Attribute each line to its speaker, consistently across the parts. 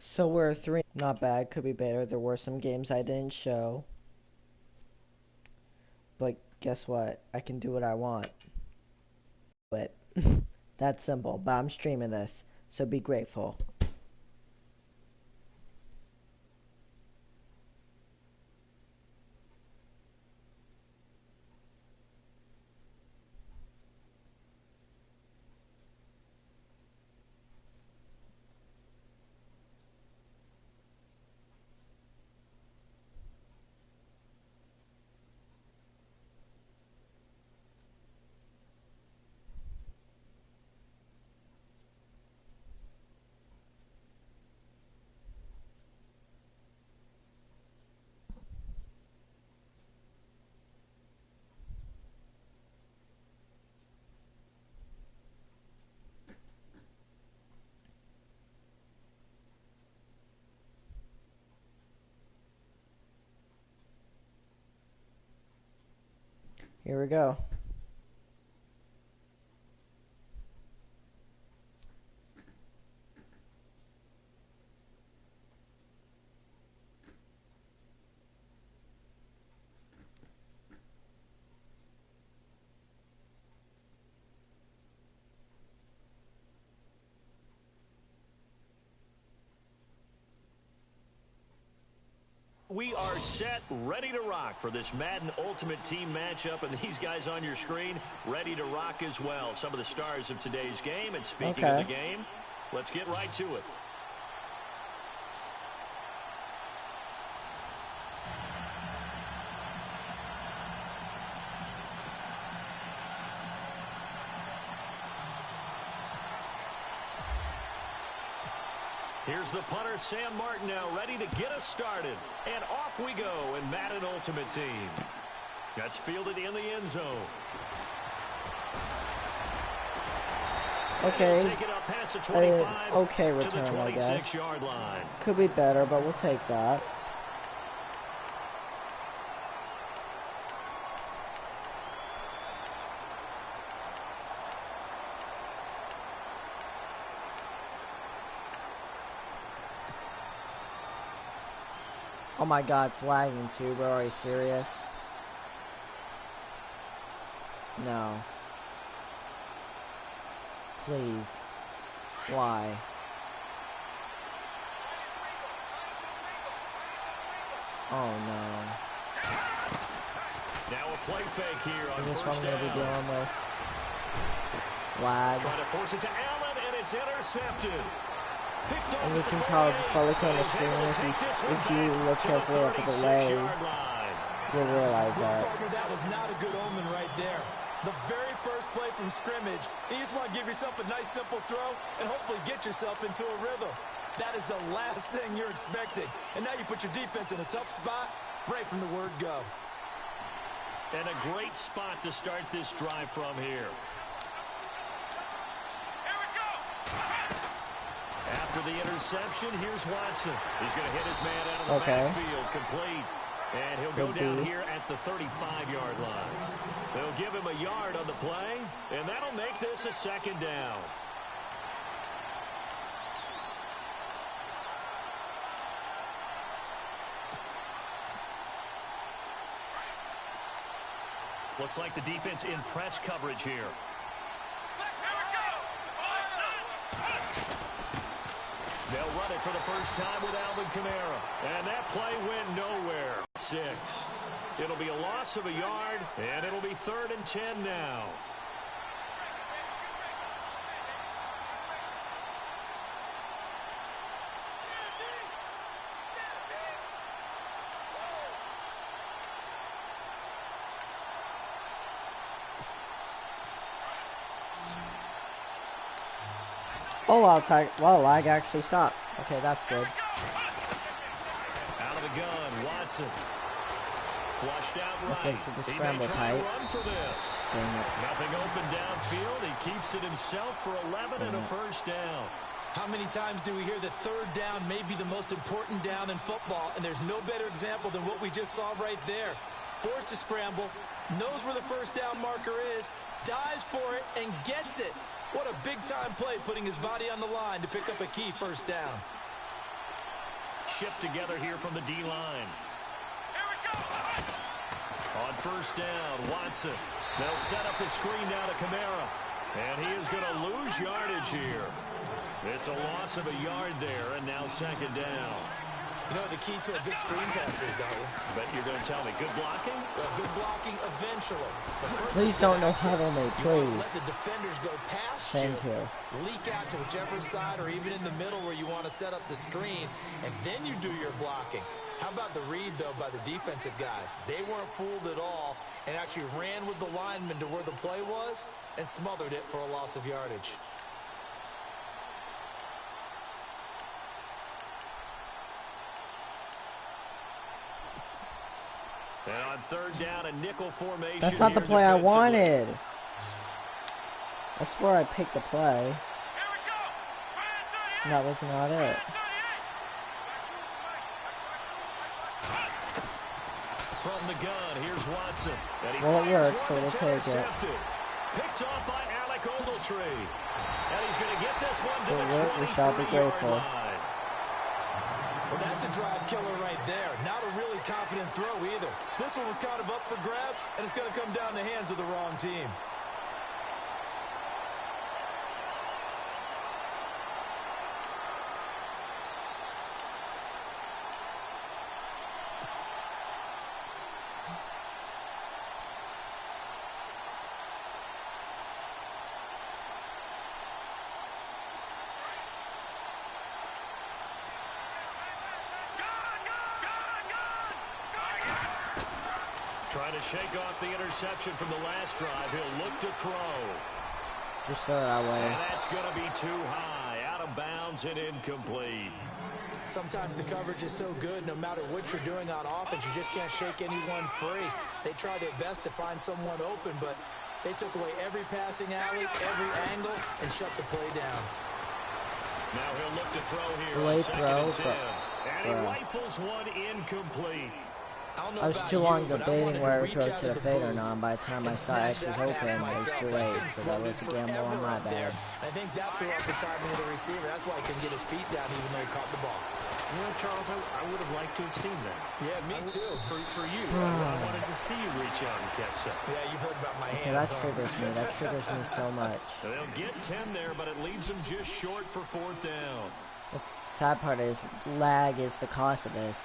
Speaker 1: So we're 3. Not bad. Could be better. There were some games I didn't show. But guess what? I can do what I want. But that's simple. But I'm streaming this. So be grateful. Here we go.
Speaker 2: We are set, ready to rock for this Madden Ultimate Team matchup, and these guys on your screen ready to rock as well. Some of the stars of today's game, and speaking of the game, let's get right to it. Here's the punter, Sam Martin, now ready to get us started. And off we go in Madden Ultimate Team. That's fielded in the end zone.
Speaker 1: Okay.
Speaker 2: Take it up past the 25
Speaker 1: okay
Speaker 2: to
Speaker 1: return,
Speaker 2: the
Speaker 1: I guess.
Speaker 2: 26-yard line.
Speaker 1: Could be better, but we'll take that. Oh my god, it's lagging too, bro. Are you serious? No. Please. Why? Oh no.
Speaker 2: Now a play fake here on
Speaker 1: Is this what
Speaker 2: first
Speaker 1: I'm gonna be
Speaker 2: down.
Speaker 1: dealing with? Lag.
Speaker 2: Trying to force it to Allen, and it's intercepted.
Speaker 1: And you can tell just by looking at the screen, if you look carefully at the delay, you'll realize that.
Speaker 3: Partner, that was not a good omen right there. The very first play from scrimmage, you just want to give yourself a nice simple throw and hopefully get yourself into a rhythm. That is the last thing you're expecting. And now you put your defense in a tough spot right from the word go.
Speaker 2: And a great spot to start this drive from here. After the interception, here's Watson. He's going to hit his man out of the backfield, complete. And he'll go down here at the 35-yard line. They'll give him a yard on the play, and that'll make this a second down. Looks like the defense in press coverage here. They'll run it for the first time with Alvin Kamara. And that play went nowhere. 6. It'll be a loss of a yard, and it'll be 3rd and 10 now.
Speaker 1: Oh, well, lag actually stopped. Okay, that's good.
Speaker 2: Out of the gun, Watson. Flushed out right.
Speaker 1: Okay, so the scramble's tight.
Speaker 2: Run for this.
Speaker 1: Dang it.
Speaker 2: Nothing open downfield. He keeps it himself for 11 and a first down.
Speaker 3: How many times do we hear that third down may be the most important down in football, and there's no better example than what we just saw right there. Forced to scramble, knows where the first down marker is, dives for it, and gets it. What a big-time play, putting his body on the line to pick up a key first down.
Speaker 2: shift together here from the D-line. On first down, Watson. They'll set up the screen now to Kamara. And he is going to lose yardage here. It's a loss of a yard there, and now second down.
Speaker 3: You know what the key to a good screen pass is, don't you?
Speaker 2: But you're going to tell me, good blocking?
Speaker 3: Well, good blocking eventually.
Speaker 1: Please don't know huddle me, please.
Speaker 3: Let the defenders go past
Speaker 1: Thank you.
Speaker 3: Leak out to whichever side or even in the middle where you want to set up the screen, and then you do your blocking. How about the read, though, by the defensive guys? They weren't fooled at all and actually ran with the lineman to where the play was and smothered it for a loss of yardage.
Speaker 2: And on third down, a nickel formation.
Speaker 1: That's not the play I wanted. I swear I picked the play. And that was not it.
Speaker 2: From the gun, here's Watson.
Speaker 1: Well, it worked, so we'll take it.
Speaker 2: Picked off by Alec Ogletree. And he's going to get this one to the 23-yard line.
Speaker 1: We shall be grateful.
Speaker 3: Well, that's a drive killer right there. Not a really confident throw either. This one was kind of up for grabs, and it's going to come down the hands of the wrong team.
Speaker 2: Trying to shake off the interception from the last drive. He'll look to throw.
Speaker 1: Just throw that way.
Speaker 2: And that's going to be too high. Out of bounds and incomplete.
Speaker 3: Sometimes the coverage is so good, no matter what you're doing on offense, you just can't shake anyone free. They try their best to find someone open, but they took away every passing alley, every angle, and shut the play down.
Speaker 2: Now he'll look to throw here.
Speaker 1: Great throw, but
Speaker 2: and he rifles one incomplete.
Speaker 1: I was too long debating whether to throw to the fade or not. By the time I saw X was open, it was too late. So that was a gamble on my bad.
Speaker 3: I think that threw off the timing of the receiver. That's why he couldn't get his feet down even though he caught the ball.
Speaker 2: You know, Charles, I would have liked to have seen that.
Speaker 3: Yeah, me too.
Speaker 2: For you. I wanted to see you reach out and catch something.
Speaker 3: Yeah, you've heard about my hands.
Speaker 1: Okay, that triggers me. That triggers me so much.
Speaker 2: They'll get 10 there, but it leaves them just short for fourth down.
Speaker 1: The sad part is, lag is the cause of this.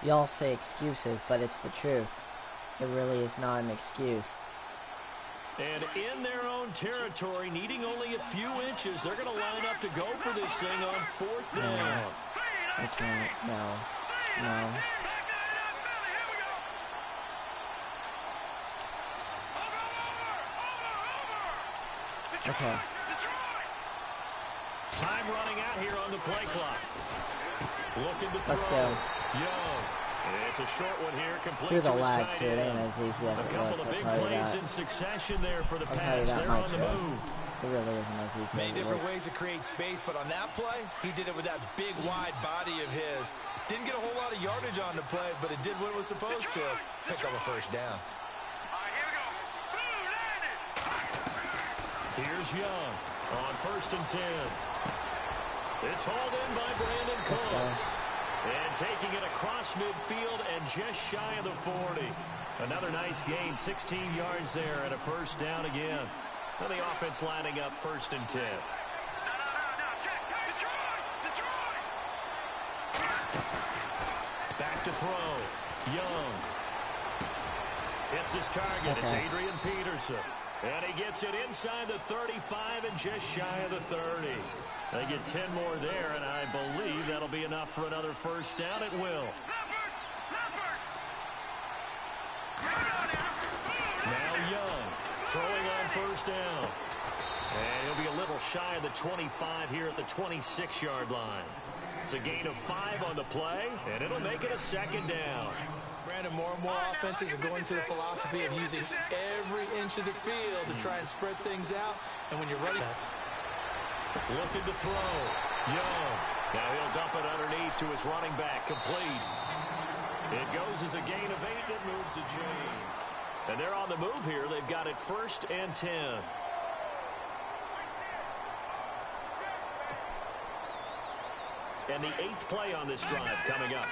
Speaker 1: Y'all say excuses, but it's the truth. It really is not an excuse.
Speaker 2: And in their own territory, needing only a few inches, they're going to line up to go for this thing on fourth down.
Speaker 1: No, I can't. No. No. Okay.
Speaker 2: Time running out here on the play clock. Looking to throw.
Speaker 1: Let's go.
Speaker 2: Young. It's a short one here. Complete
Speaker 1: Through the
Speaker 2: to his
Speaker 1: lag,
Speaker 2: tight
Speaker 1: too. It
Speaker 2: end.
Speaker 1: ain't as easy as
Speaker 2: A
Speaker 1: it
Speaker 2: couple
Speaker 1: looks.
Speaker 2: of
Speaker 1: I'll
Speaker 2: big
Speaker 1: tell you
Speaker 2: plays
Speaker 1: that.
Speaker 2: in succession there for the
Speaker 1: I'll tell you
Speaker 2: pass.
Speaker 1: that
Speaker 2: They're
Speaker 1: much,
Speaker 2: on the move.
Speaker 1: It really isn't as easy
Speaker 3: Many
Speaker 1: as it
Speaker 3: different
Speaker 1: looks.
Speaker 3: ways to create space, but on that play, he did it with that big, wide body of his. Didn't get a whole lot of yardage on the play, but it did what it was supposed to. Pick up a first down.
Speaker 2: Here's Young on 1st and 10. It's hauled in by Brandon Cooks. And taking it across midfield and just shy of the 40. Another nice gain, 16 yards there and a first down again. And the offense lining up 1st and 10. Back to throw. Young. It's his target.
Speaker 1: Okay.
Speaker 2: It's Adrian Peterson. And he gets it inside the 35 and just shy of the 30. They get 10 more there, and I believe that'll be enough for another first down. It will. Now Young throwing on first down. And he'll be a little shy of the 25 here at the 26-yard line. It's a gain of 5 on the play, and it'll make it a second down.
Speaker 3: Brandon, more and more offenses are going to the philosophy of using every inch of the field to try and spread things out. And when you're running, that's
Speaker 2: looking to throw. Young. Now he'll dump it underneath to his running back. Complete. It goes as a gain of 8. It moves the chains. And they're on the move here. They've got it 1st and 10. And the 8th play on this drive coming up.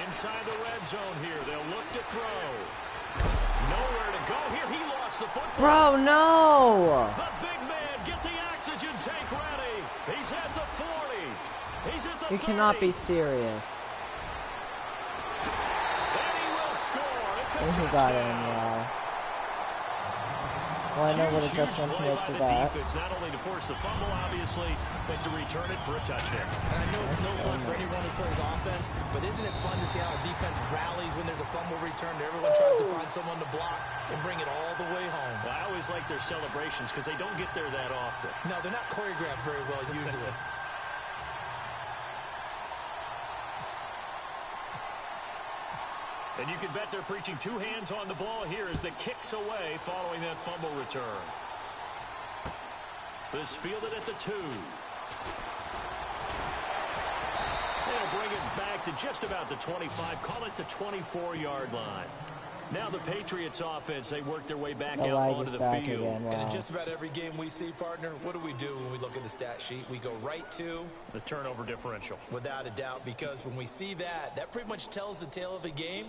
Speaker 2: Inside the red zone here. They'll look to throw. Nowhere to go here. He lost the football.
Speaker 1: Bro, no!
Speaker 2: The big man, get the oxygen tank ready. He's at the 40. He's at the 30.
Speaker 1: You cannot be serious.
Speaker 2: And he will score. It's a
Speaker 1: And he got in, yeah. Well, I know what adjustment to make to that.
Speaker 2: Defense, not only to force the fumble, obviously, but to return it for a touchdown.
Speaker 3: And I know it's no fun for anyone who plays offense, but isn't it fun to see how a defense rallies when there's a fumble return? Everyone tries to find someone to block and bring it all the way home.
Speaker 2: Well, I always like their celebrations because they don't get there that often.
Speaker 3: No, they're not choreographed very well usually.
Speaker 2: And you can bet they're preaching 2 hands on the ball here as the kick's away following that fumble return. This fielded at the 2. They'll bring it back to just about the 25. Call it the 24-yard line. Now the Patriots offense, they work their way back out onto the field.
Speaker 1: Again, wow.
Speaker 3: And in just about every game we see, partner, what do we do when we look at the stat sheet? We go right to
Speaker 2: the turnover differential.
Speaker 3: Without a doubt, because when we see that, that pretty much tells the tale of the game.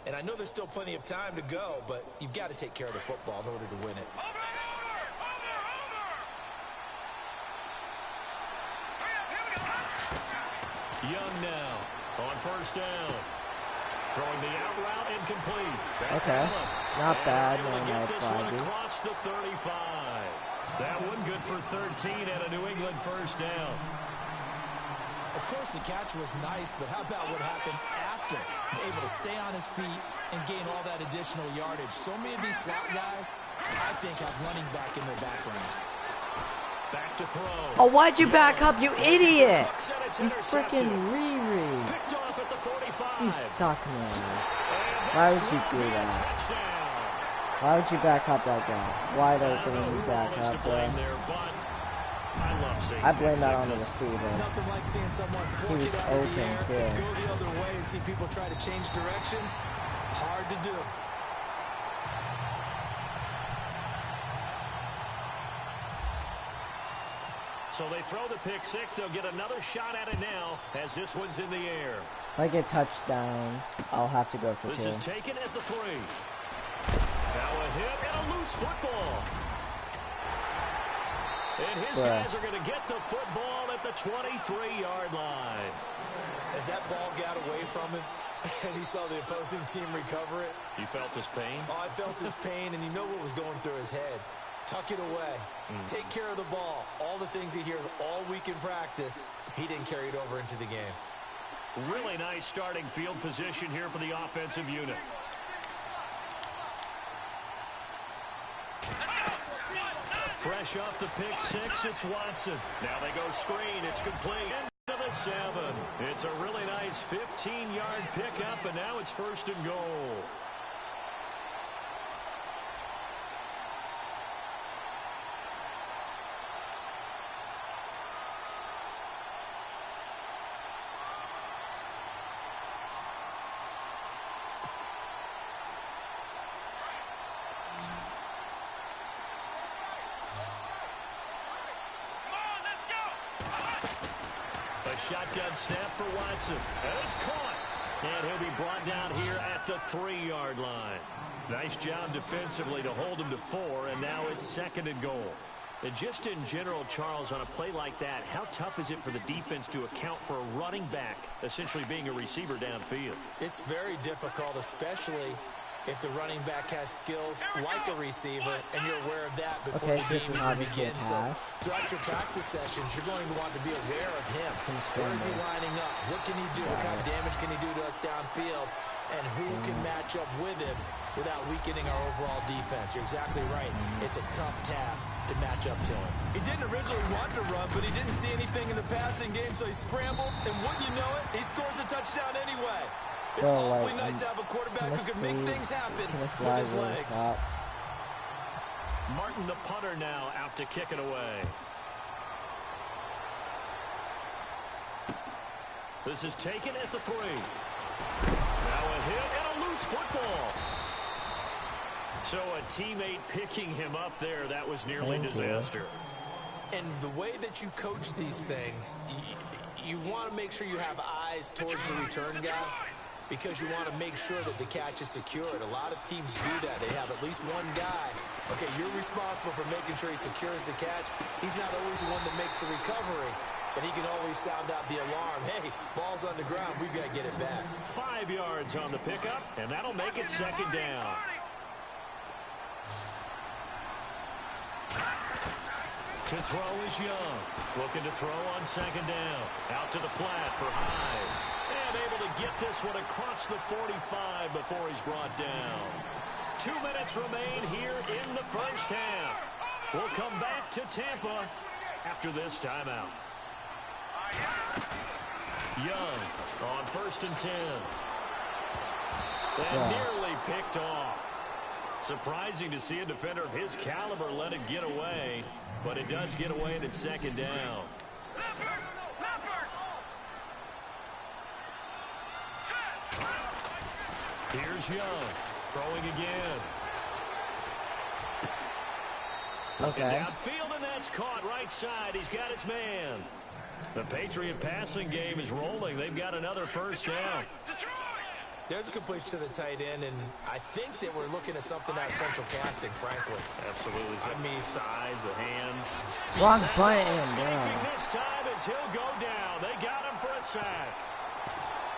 Speaker 3: And I know there's still plenty of time to go, but you've got to take care of the football in order to win it.
Speaker 2: Young now on first down. Throwing the out route incomplete. That's
Speaker 1: okay.
Speaker 2: Allen.
Speaker 1: Not bad.
Speaker 2: And
Speaker 1: No,
Speaker 2: get
Speaker 1: nice
Speaker 2: this one across the 35. That one good for 13 and a New England first down.
Speaker 3: Of course, the catch was nice, but how about what happened after? Able to stay on his feet and gain all that additional yardage. So many of these slot guys, I think, have running back in their background.
Speaker 2: Back to throw.
Speaker 1: Oh, why'd you back up, you idiot? You freaking Riri.
Speaker 2: Picked off at the 45.
Speaker 1: You suck, man. Why would you do that? Why would you back up like that? Wide open and you back up, bro. I blame that on the receiver.
Speaker 3: Nothing like seeing someone
Speaker 1: he was open, too.
Speaker 3: Go the other way and see people try to change directions. Hard to do.
Speaker 2: So they throw the pick 6. They'll get another shot at it now as this one's in the air.
Speaker 1: If I get touchdown, I'll have to go for 2.
Speaker 2: This is taken at the 3. Now a hit and a loose football. And his guys are going to get the football at the 23-yard line.
Speaker 3: As that ball got away from him and he saw the opposing team recover it.
Speaker 2: You felt his pain?
Speaker 3: Oh, I felt his pain, and you know what was going through his head. Tuck it away. Take care of the ball. All the things he hears all week in practice, he didn't carry it over into the game.
Speaker 2: Really nice starting field position here for the offensive unit. Fresh off the pick 6, it's Watson. Now they go screen. It's complete. Into the 7. It's a really nice 15-yard pickup, and now it's 1st and goal. A shotgun snap for Watson. And it's caught. And he'll be brought down here at the 3-yard line. Nice job defensively to hold him to 4, and now it's 2nd and goal. And just in general, Charles, on a play like that, how tough is it for the defense to account for a running back essentially being a receiver downfield?
Speaker 3: It's very difficult, especially if the running back has skills like a receiver, and you're aware of that before the game even begins. So throughout your practice sessions, you're going to want to be aware of him. Where is he lining up? What can he do? What kind of damage can he do to us downfield? And who can match up with him without weakening our overall defense? You're exactly right. It's a tough task to match up to him. He didn't originally want to run, but he didn't see anything in the passing game, so he scrambled, and wouldn't you know it, he scores a touchdown anyway. It's awfully nice to have a quarterback who can make things happen with his legs.
Speaker 2: Martin, the punter, now out to kick it away. This is taken at the 3. Now a hit and a loose football. So a teammate picking him up there, that was nearly disaster.
Speaker 3: And the way that you coach these things, you want to make sure you have eyes towards the return guy because you want to make sure that the catch is secured. A lot of teams do that. They have at least one guy. Okay, you're responsible for making sure he secures the catch. He's not always the one that makes the recovery, but he can always sound out the alarm. Hey, ball's on the ground. We've got to get it back.
Speaker 2: 5 yards on the pickup, and that'll make it second down. To throw is Young. Looking to throw on second down. Out to the flat for Hyde. And able to get this one across the 45 before he's brought down. 2 minutes remain here in the first half. We'll come back to Tampa after this timeout. Young on 1st and 10. And nearly picked off. Surprising to see a defender of his caliber let it get away. But it does get away and it's second down. Here's Young. Throwing again.
Speaker 1: Okay.
Speaker 2: Downfield, and that's caught right side. He's got his man. The Patriot passing game is rolling. They've got another first down.
Speaker 3: There's a completion to the tight end, and I think that we're looking at something out of central casting, frankly.
Speaker 2: Absolutely. I mean, size, the hands.
Speaker 1: Wrong button.
Speaker 2: This time as he'll go down. They got him for a sack.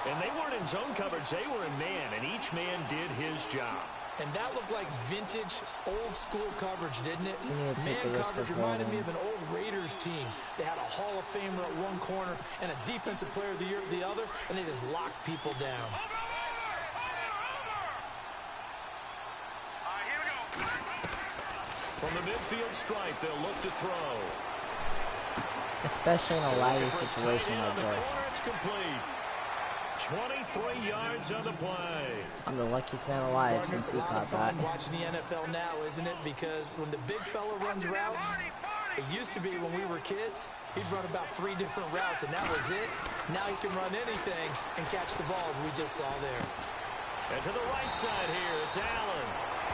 Speaker 2: And they weren't in zone coverage. They were in man, and each man did his job.
Speaker 3: And that looked like vintage, old-school coverage, didn't it? Man coverage reminded me of an old Raiders team. They had a Hall of Famer at one corner and a Defensive Player of the Year at the other, and they just locked people down.
Speaker 2: From the midfield stripe, they'll look to throw.
Speaker 1: Especially in a lively situation like this.
Speaker 2: It's complete. 23 yards on the play.
Speaker 1: I'm the luckiest man alive since he caught that.
Speaker 3: Watching the NFL now, isn't it? Because when the big fella runs routes, it used to be when we were kids, he'd run about 3 different routes, and that was it. Now he can run anything and catch the balls we just saw there.
Speaker 2: And to the right side here, it's Allen.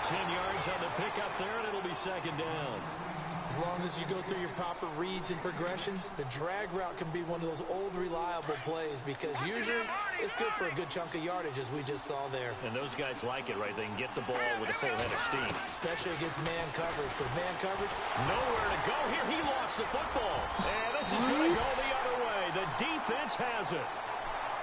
Speaker 2: 10 yards on the pickup there, and it'll be second down.
Speaker 3: As long as you go through your proper reads and progressions, the drag route can be one of those old, reliable plays because usually it's good for a good chunk of yardage, as we just saw there.
Speaker 2: And those guys like it, right? They can get the ball with a full head of steam.
Speaker 3: Especially against man coverage, because man coverage,
Speaker 2: nowhere to go here. He lost the football. And this is going to go the other way. The defense has it.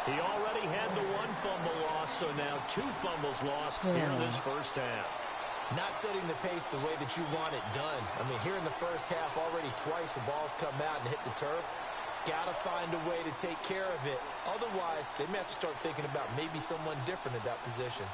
Speaker 2: He already had the 1 fumble loss, so now 2 fumbles lost here in this first half.
Speaker 3: Not setting the pace the way that you want it done. I mean, here in the first half, already twice the ball's come out and hit the turf. Got to find a way to take care of it. Otherwise, they may have to start thinking about maybe someone different at that position.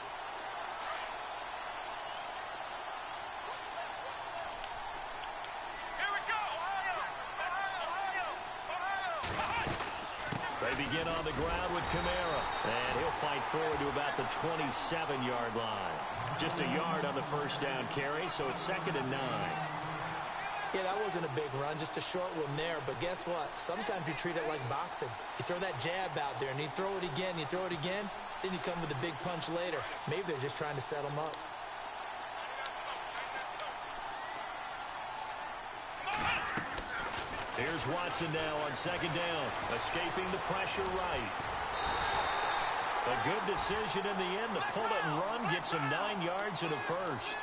Speaker 2: They begin on the ground with Kamara. And he'll fight forward to about the 27-yard line. Just a yard on the first down carry, so it's 2nd and 9.
Speaker 3: Yeah, that wasn't a big run, just a short one there. But guess what? Sometimes you treat it like boxing. You throw that jab out there, and you throw it again, you throw it again, then you come with a big punch later. Maybe they're just trying to set them up.
Speaker 2: Here's Watson now on second down, escaping the pressure right. A good decision in the end. The pull it and run gets him 9 yards and a first.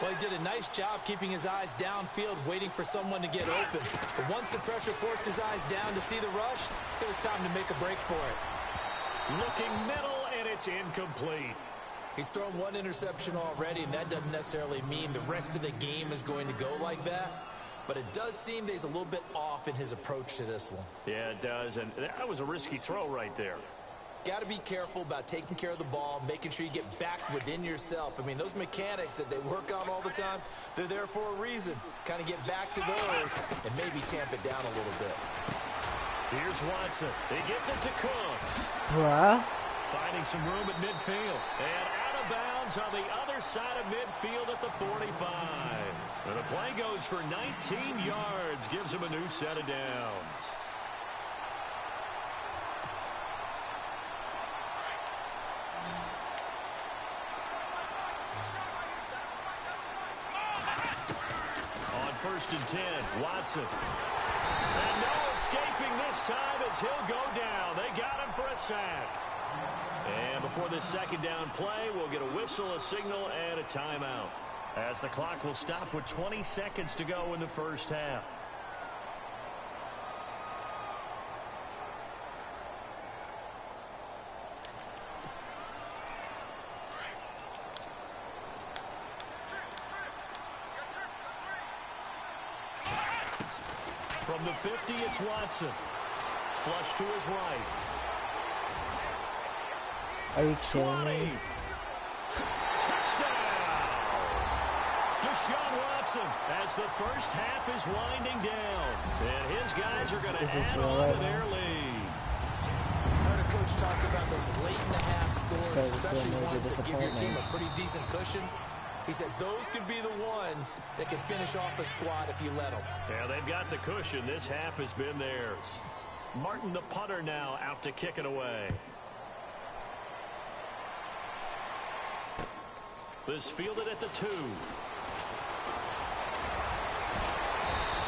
Speaker 3: Well, he did a nice job keeping his eyes downfield, waiting for someone to get open. But once the pressure forced his eyes down to see the rush, it was time to make a break for it.
Speaker 2: Looking middle, and it's incomplete.
Speaker 3: He's thrown 1 interception already, and that doesn't necessarily mean the rest of the game is going to go like that. But it does seem that he's a little bit off in his approach to this one.
Speaker 2: Yeah, it does, and that was a risky throw right there.
Speaker 3: Got to be careful about taking care of the ball, making sure you get back within yourself. I mean, those mechanics that they work on all the time, they're there for a reason. Kind of get back to those and maybe tamp it down a little bit.
Speaker 2: Here's Watson. He gets it to Cooks.
Speaker 1: Bruh.
Speaker 2: Finding some room at midfield. And out of bounds on the other side of midfield at the 45. And the play goes for 19 yards. Gives him a new set of downs. first and 10. Watson. And no escaping this time as he'll go down. They got him for a sack. And before this second down play, we'll get a whistle, a signal, and a timeout, as the clock will stop with 20 seconds to go in the first half. From the 50, it's Watson. Flush to his right.
Speaker 1: Are you kidding me?
Speaker 2: Touchdown! Deshaun Watson, as the first half is winding down. And his guys are going to add on to their lead.
Speaker 3: I heard a coach talk about those late-in-the-half scores, especially ones that give your team a pretty decent cushion. He said those could be the ones that can finish off a squad if you let them.
Speaker 2: Yeah, they've got the cushion. This half has been theirs. Martin, the punter, now out to kick it away. This fielded at the 2.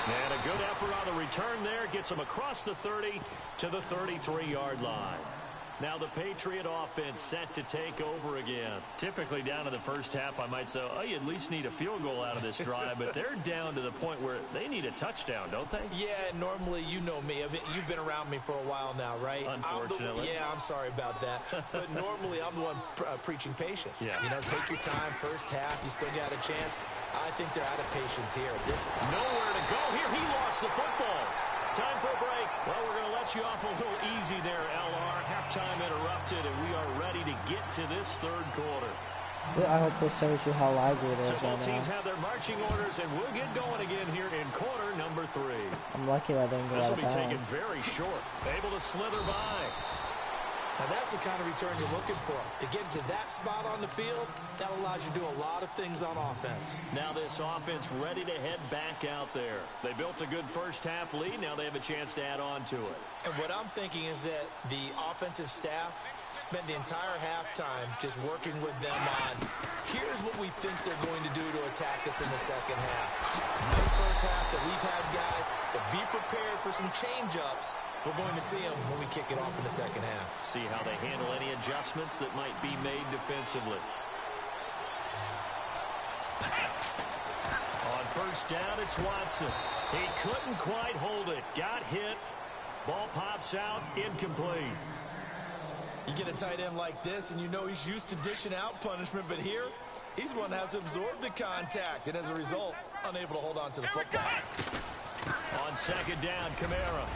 Speaker 2: And a good effort on the return there. Gets him across the 30 to the 33-yard line. Now the Patriot offense set to take over again. Typically down in the first half, I might say, oh, you at least need a field goal out of this drive. But they're down to the point where they need a touchdown, don't they?
Speaker 3: Yeah, normally, you know me. I mean, you've been around me for a while now, right?
Speaker 2: Unfortunately.
Speaker 3: I'm sorry about that. But normally, I'm the one preaching patience.
Speaker 2: Yeah.
Speaker 3: You know, take your time. First half, you still got a chance. I think they're out of patience here.
Speaker 2: Nowhere to go here. He lost the football. Time for a break. Well, we're going to let you off a little easy there, LR. Halftime interrupted, and we are ready to get to this third quarter.
Speaker 1: I hope this shows you how lively it is.
Speaker 2: So both teams have their marching orders, and we'll get going again here in quarter number 3.
Speaker 1: I'm lucky that didn't go out of bounds.
Speaker 2: This will be taken very short. Able to slither by.
Speaker 3: Now, that's the kind of return you're looking for. To get to that spot on the field, that allows you to do a lot of things on offense.
Speaker 2: Now this offense ready to head back out there. They built a good first half lead. Now they have a chance to add on to it.
Speaker 3: And what I'm thinking is that the offensive staff spent the entire halftime just working with them on, here's what we think they're going to do to attack us in the second half. Nice first half that we've had, guys, but be prepared for some change-ups. We're going to see them when we kick it off in the second half.
Speaker 2: See how they handle any adjustments that might be made defensively. On first down, it's Watson. He couldn't quite hold it. Got hit. Ball pops out. Incomplete.
Speaker 3: You get a tight end like this, and you know he's used to dishing out punishment, but here, he's the one that has to absorb the contact, and as a result, unable to hold on to the football.
Speaker 2: On second down, Kamara.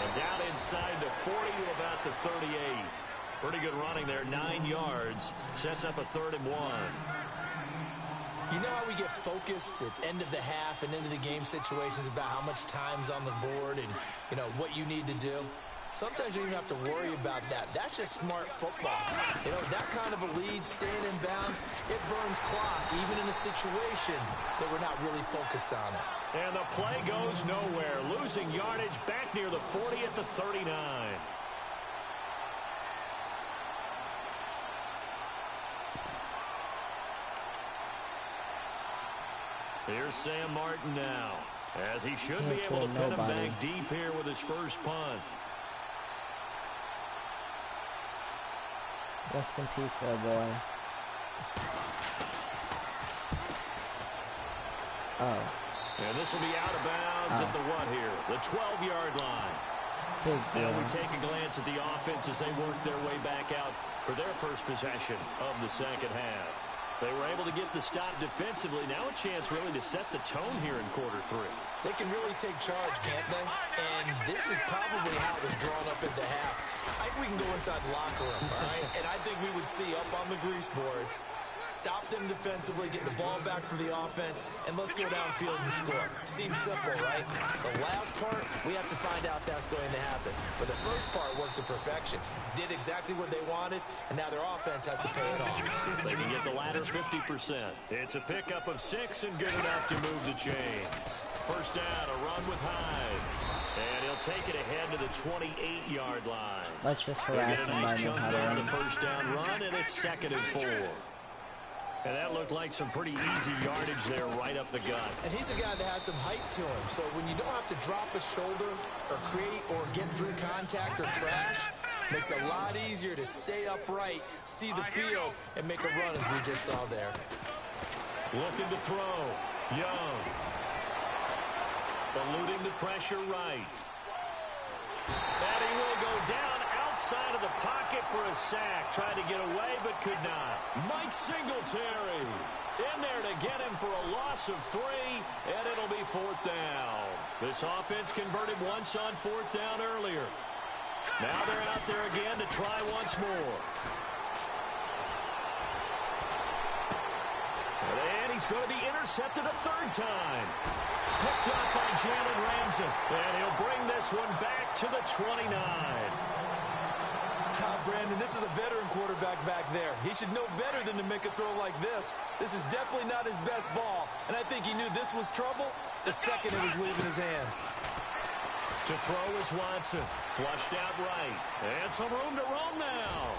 Speaker 2: And down inside the 40 to about the 38. Pretty good running there, 9 yards. Sets up a 3rd and 1.
Speaker 3: You know how we get focused at end of the half and into the game situations about how much time's on the board and, you know, what you need to do? Sometimes you don't even have to worry about that. That's just smart football. You know, that kind of a lead, staying in bounds, it burns clock, even in a situation that we're not really focused on it.
Speaker 2: And the play goes nowhere. Losing yardage back near the 40 at the 39. Here's Sam Martin now, as he should be able to pin him back deep here with his first punt.
Speaker 1: Rest in peace, little boy. Oh.
Speaker 2: And this will be out of bounds at the what here? The 12-yard line. Now we take a glance at the offense as they work their way back out for their first possession of the second half. They were able to get the stop defensively. Now a chance really to set the tone here in quarter 3.
Speaker 3: They can really take charge, can't they? And this is probably how it was drawn up at the half. I think we can go inside the locker room, all right? And I think we would see up on the grease boards, stop them defensively, get the ball back for the offense, and let's go downfield and score. Seems simple, right? The last part, we have to find out that's going to happen. But the first part worked to perfection. Did exactly what they wanted, and now their offense has to pay it off.
Speaker 2: See if they can get the latter 50%. It's a pickup of 6 and good enough to move the chains. First down, a run with Hyde. And he'll take it ahead to the 28-yard line.
Speaker 1: Let's just harass him
Speaker 2: nice
Speaker 1: by
Speaker 2: chunk
Speaker 1: how
Speaker 2: there on
Speaker 1: to
Speaker 2: the first down run, and it's 2nd and 4. And that looked like some pretty easy yardage there right up the gut.
Speaker 3: And he's a guy that has some height to him. So when you don't have to drop a shoulder or create or get through contact or trash, makes it a lot easier to stay upright, see the field, and make a run as we just saw there.
Speaker 2: Looking to throw. Young. Eluding the pressure right. And he will go down outside of the pocket for a sack. Tried to get away, but could not. Mike Singletary in there to get him for a loss of 3, and it'll be 4th down. This offense converted once on 4th down earlier. Now they're out there again to try once more. And he's going to be intercepted a 3rd time. Picked up by Jalen Ramsey. And he'll bring this one back to the 29.
Speaker 3: Brandon, this is a veteran quarterback back there. He should know better than to make a throw like this. This is definitely not his best ball. And I think he knew this was trouble the second it was leaving his hand.
Speaker 2: To throw is Watson. Flushed out right. And some room to roam now.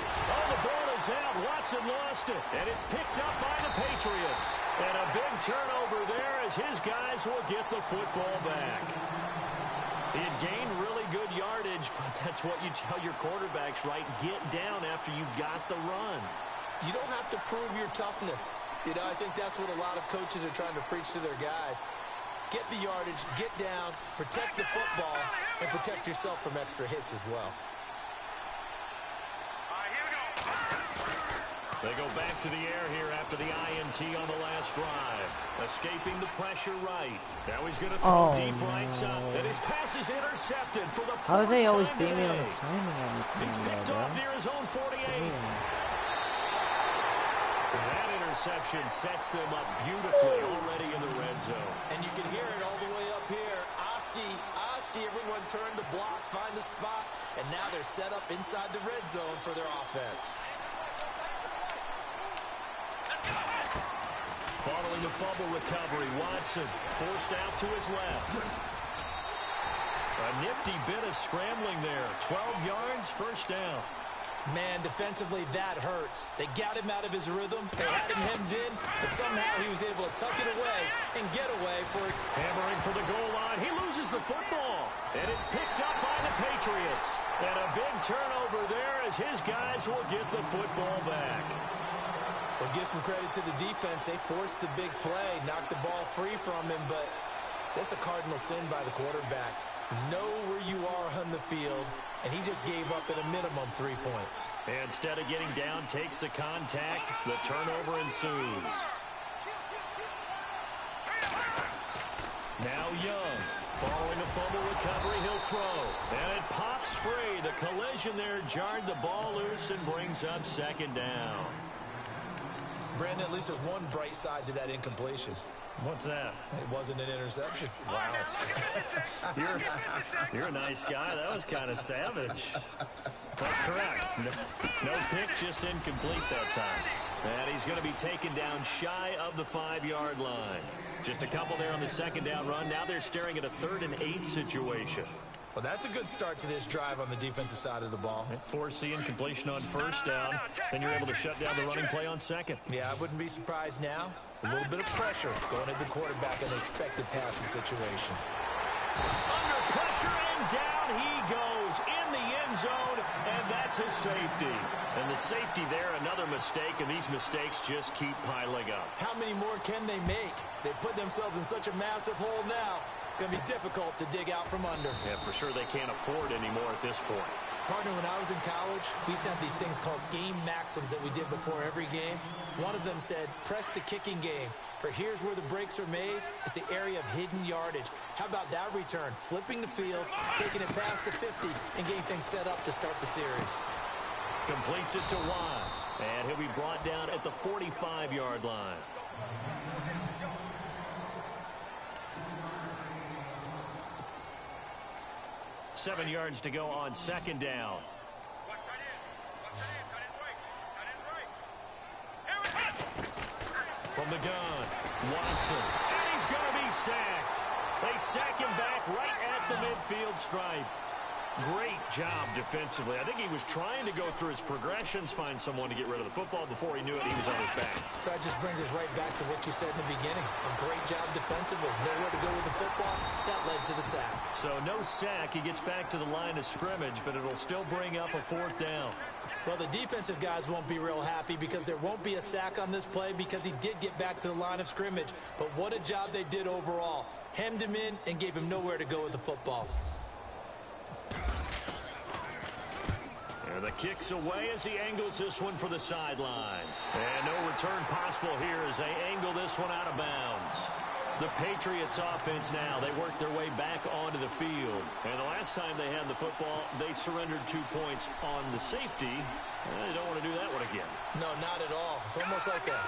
Speaker 2: Oh, the ball is out. Watson lost it. And it's picked up by the Patriots. And a big turnover there as his guys will get the football back. He had gained really good yardage, but that's what you tell your quarterbacks, right? Get down after you got the run.
Speaker 3: You don't have to prove your toughness. You know, I think that's what a lot of coaches are trying to preach to their guys. Get the yardage, get down, protect the football, and protect yourself from extra hits as well.
Speaker 2: They go back to the air here after the INT on the last drive. Escaping the pressure right. Now he's going to throw deep right side. And his pass is intercepted for the 4th time.
Speaker 1: How do they always beat me on the timing every time?
Speaker 2: He's picked off near his own 48. That interception sets them up beautifully already in the red zone.
Speaker 3: And you can hear it all the way up here. Oski, everyone turned to block, find a spot, and now they're set up inside the red zone for their offense.
Speaker 2: Following the fumble recovery, Watson forced out to his left. A nifty bit of scrambling there. 12 yards, 1st down.
Speaker 3: Man, defensively, that hurts. They got him out of his rhythm. They had him hemmed in, but somehow he was able to tuck it away and get away for it.
Speaker 2: Hammering for the goal line. He loses the football. And it's picked up by the Patriots. And a big turnover there as his guys will get the football back.
Speaker 3: Well, give some credit to the defense. They forced the big play, knocked the ball free from him, but that's a cardinal sin by the quarterback. Know where you are on the field, and he just gave up at a minimum 3 points.
Speaker 2: And instead of getting down, takes the contact. The turnover ensues. Now Young. Following a fumble recovery, he'll throw. And it pops free. The collision there jarred the ball loose and brings up 2nd down.
Speaker 3: Brandon, at least there's one bright side to that incompletion.
Speaker 2: What's that?
Speaker 3: It wasn't an interception.
Speaker 2: Wow. You're a nice guy. That was kind of savage. That's correct. No pick, just incomplete that time. And he's going to be taken down shy of the 5-yard line. Just a couple there on the 2nd down run. Now they're staring at a 3rd and 8 situation.
Speaker 3: Well, that's a good start to this drive on the defensive side of the ball.
Speaker 2: Force incompletion on 1st down. Then you're able to shut down the running play on 2nd.
Speaker 3: Yeah, I wouldn't be surprised now. A little bit of pressure going at the quarterback in the expected passing situation.
Speaker 2: Under pressure, and down he goes in the end zone, and that's his safety. And the safety there, another mistake, and these mistakes just keep piling up.
Speaker 3: How many more can they make? They put themselves in such a massive hole now. Going to be difficult to dig out from under.
Speaker 2: Yeah, for sure they can't afford anymore at this point.
Speaker 3: Partner, when I was in college, we used to have these things called game maxims that we did before every game. One of them said, press the kicking game. For here's where the breaks are made. It's the area of hidden yardage. How about that return? Flipping the field, taking it past the 50, and getting things set up to start the series.
Speaker 2: Completes it to Watt. And he'll be brought down at the 45-yard line. Seven yards to go on 2nd down. From the gun, Watson. And he's going to be sacked. They sack him back right at the midfield stripe. Great job defensively. I think he was trying to go through his progressions, find someone to get rid of the football. Before he knew it, he was on his back.
Speaker 3: So that just brings us right back to what you said in the beginning. A great job defensively. Nowhere to go with the football. That led to the sack.
Speaker 2: So no sack. He gets back to the line of scrimmage, but it'll still bring up a 4th down.
Speaker 3: Well, the defensive guys won't be real happy because there won't be a sack on this play because he did get back to the line of scrimmage. But what a job they did overall. Hemmed him in and gave him nowhere to go with the football.
Speaker 2: And the kick's away as he angles this one for the sideline. And no return possible here as they angle this one out of bounds. The Patriots offense now, they work their way back onto the field. And the last time they had the football, they surrendered 2 points on the safety. They don't want to do that one again.
Speaker 3: No, not at all. It's almost like a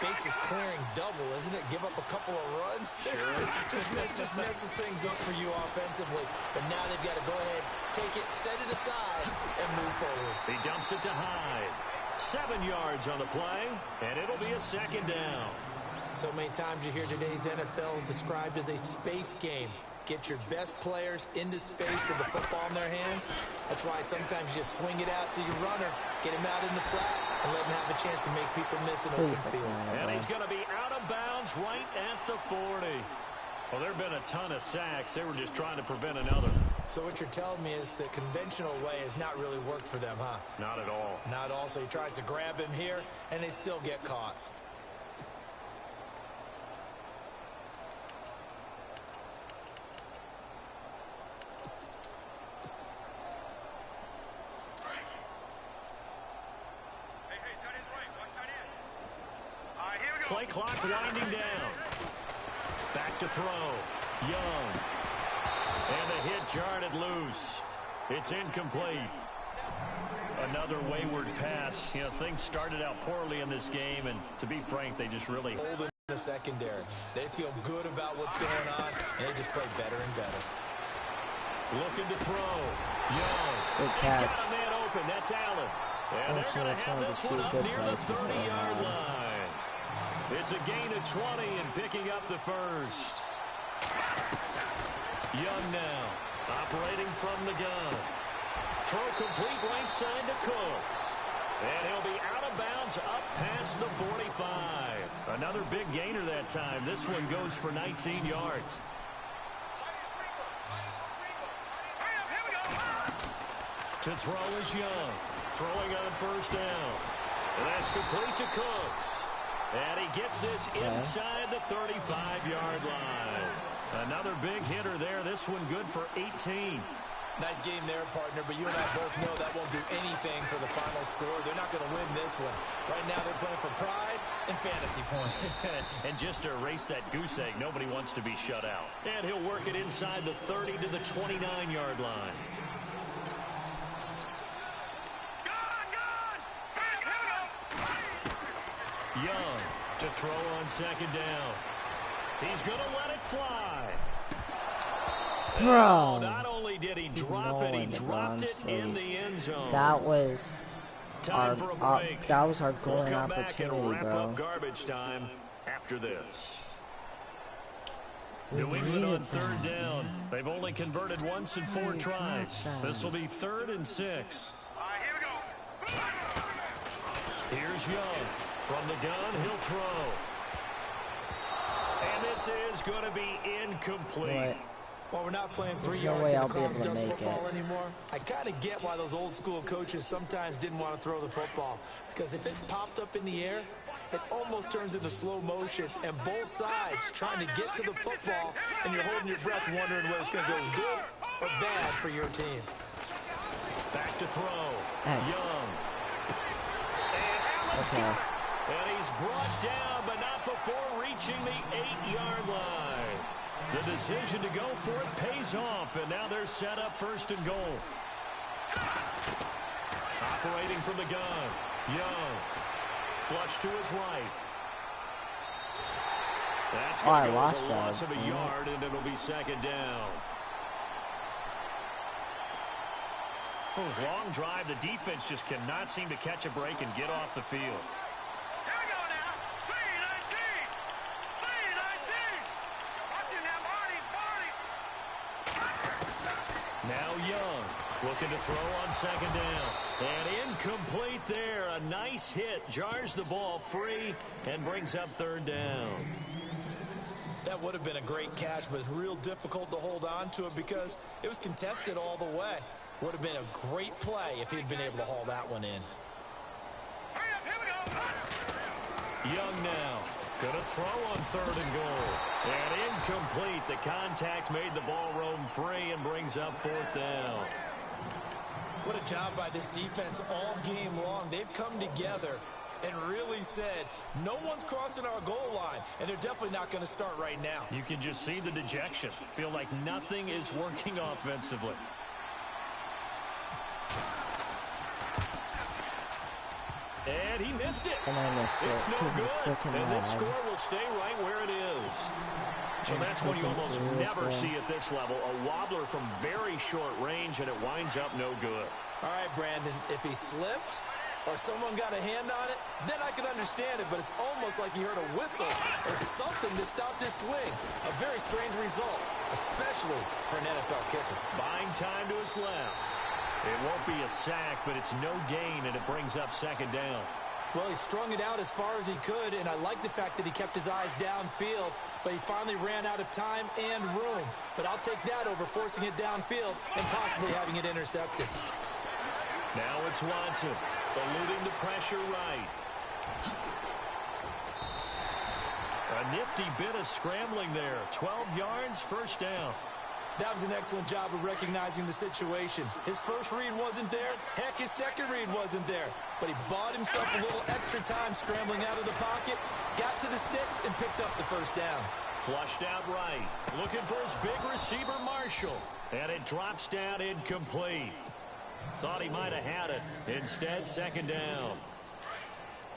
Speaker 3: bases clearing double, isn't it? Give up a couple of runs.
Speaker 2: Sure.
Speaker 3: just messes things up for you offensively. But now they've got to go ahead, take it, set it aside, and move forward.
Speaker 2: He dumps it to Hyde. 7 yards on the play, and it'll be a 2nd down.
Speaker 3: So many times you hear today's NFL described as a space game. Get your best players into space with the football in their hands. That's why sometimes you just swing it out to your runner, get him out in the flat, and let him have a chance to make people miss an open field.
Speaker 2: And he's going to be out of bounds right at the 40. Well, there have been a ton of sacks. They were just trying to prevent another.
Speaker 3: So what you're telling me is the conventional way has not really worked for them, huh?
Speaker 2: Not at all.
Speaker 3: Not at all. So he tries to grab him here, and they still get caught.
Speaker 2: Play clock winding down. Back to throw. Young. And the hit jarred loose. It's incomplete. Another wayward pass. You know, things started out poorly in this game, and to be frank, they just really
Speaker 3: hold it in the secondary. They feel good about what's going on, and they just play better and better.
Speaker 2: Looking to throw. Young.
Speaker 1: Good
Speaker 2: He's
Speaker 1: catch.
Speaker 2: got a man open. That's Allen. And they're going to have this one up near the 30-yard line. It's a gain of 20 and picking up the first. Young now, operating from the gun. Throw complete right side to Cooks. And he'll be out of bounds up past the 45. Another big gainer that time. This one goes for 19 yards. To throw is Young. Throwing on first down. And that's complete to Cooks. And he gets this inside the 35-yard line. Another big hitter there. This one good for 18.
Speaker 3: Nice game there, partner, but you and I both know that won't do anything for the final score. They're not going to win this one. Right now they're playing for pride and fantasy points.
Speaker 2: And just to erase that goose egg, nobody wants to be shut out. And he'll work it inside the 30 to the 29-yard line. Young to throw on second down. He's going to let it fly.
Speaker 1: Bro.
Speaker 2: Not only did he drop it, he dropped it in the end zone.
Speaker 1: That was
Speaker 2: time for a break.
Speaker 1: That was our golden
Speaker 2: we'll come back and
Speaker 1: opportunity,
Speaker 2: wrap
Speaker 1: bro.
Speaker 2: up garbage time after this. New England on third down. They've only converted once in 4 tries. This will be 3rd and 6.
Speaker 4: Here we go.
Speaker 2: Here's Young. From the gun, he'll throw. And this is going to be incomplete.
Speaker 3: Well, we're not playing 3
Speaker 1: no
Speaker 3: yards
Speaker 1: way
Speaker 3: in
Speaker 1: I'll
Speaker 3: the
Speaker 1: be able to
Speaker 3: dust
Speaker 1: make
Speaker 3: football
Speaker 1: it.
Speaker 3: anymore. I kind of get why those old school coaches sometimes didn't want to throw the football. Because if it's popped up in the air, it almost turns into slow motion. And both sides trying to get to the football, and you're holding your breath wondering whether it's going to go good or bad for your team.
Speaker 2: Back to throw.
Speaker 1: Thanks.
Speaker 2: Young. And Allen's
Speaker 1: Okay.
Speaker 2: got it. And he's brought down, but not before reaching the 8-yard line. The decision to go for it pays off, and now they're set up 1st and goal. Operating from the gun. Young. Flush to his right. That's going to go as a loss of a yard, and it'll be 2nd down. Long drive. The defense just cannot seem to catch a break and get off the field. Now Young. Looking to throw on second down. And incomplete there. A nice hit. Jars the ball free and brings up third down.
Speaker 3: That would have been a great catch, but it's real difficult to hold on to it because it was contested all the way. Would have been a great play if he'd been able to haul that one in.
Speaker 2: Young now. Going to throw on third and goal. And incomplete. The contact made the ball roam free and brings up fourth down.
Speaker 3: What a job by this defense all game long. They've come together and really said, no one's crossing our goal line, and they're definitely not going to start right now.
Speaker 2: You can just see the dejection. Feel like nothing is working offensively. And he missed it.
Speaker 1: And I missed it.
Speaker 2: It's no good. And this score will stay right where it is. So that's what you almost never see at this level. A wobbler from very short range, and it winds up no good.
Speaker 3: All right, Brandon, if he slipped or someone got a hand on it, then I could understand it, but it's almost like you heard a whistle or something to stop this swing. A very strange result, especially for an NFL kicker.
Speaker 2: Buying time to his left. It won't be a sack, but it's no gain, and it brings up second down.
Speaker 3: Well, he strung it out as far as he could, and I like the fact that he kept his eyes downfield, but he finally ran out of time and room. But I'll take that over forcing it downfield and possibly having it intercepted.
Speaker 2: Now it's Watson, eluding the pressure right. A nifty bit of scrambling there. 12 yards, first down.
Speaker 3: That was an excellent job of recognizing the situation. His first read wasn't there. Heck, his second read wasn't there. But he bought himself a little extra time scrambling out of the pocket, got to the sticks, and picked up the first down.
Speaker 2: Flushed out right. Looking for his big receiver, Marshall. And it drops down incomplete. Thought he might have had it. Instead, second down.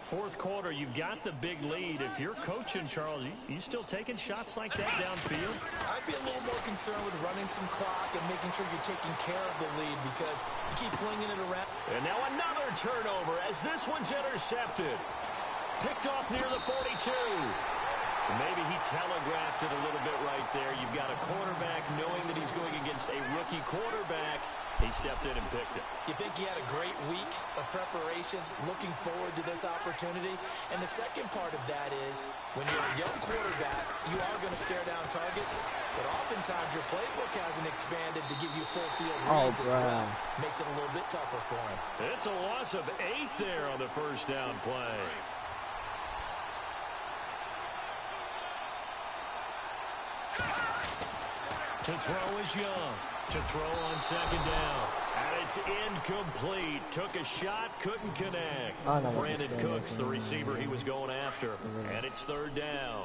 Speaker 2: Fourth quarter, you've got the big lead. If you're coaching, Charles, you still taking shots like that downfield?
Speaker 3: I'd be a little more concerned with running some clock and making sure you're taking care of the lead because you keep flinging it around.
Speaker 2: And now another turnover as this one's intercepted. Picked off near the 42. Maybe he telegraphed it a little bit right there. You've got a quarterback knowing that he's going against a rookie quarterback. He stepped in and picked it.
Speaker 3: You think he had a great week of preparation, looking forward to this opportunity? And the second part of that is, when you're a young quarterback, you are going to stare down targets, but oftentimes your playbook hasn't expanded to give you full field reads as well. Makes it a little bit tougher for him.
Speaker 2: It's a loss of 8 there on the first down play. To throw is Young. To throw on second down. And it's incomplete. Took a shot, couldn't connect. Brandon Cooks, the receiver he was going after. And it's third down.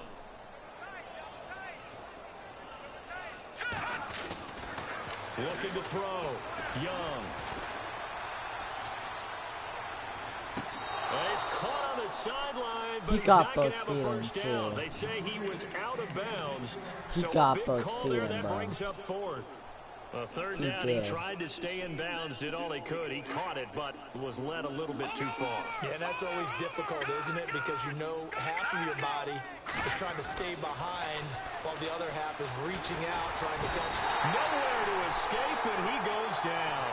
Speaker 2: Looking to throw. Young. He's caught on the sideline, but he's not going to have a first down. They say he was out of bounds. So a big call there that brings up fourth. A third down, he tried to stay in bounds, did all he could. He caught it, but was led a little bit too far.
Speaker 3: Yeah, that's always difficult, isn't it? Because you know half of your body is trying to stay behind while the other half is reaching out, trying to catch.
Speaker 2: Nowhere to escape, and he goes down.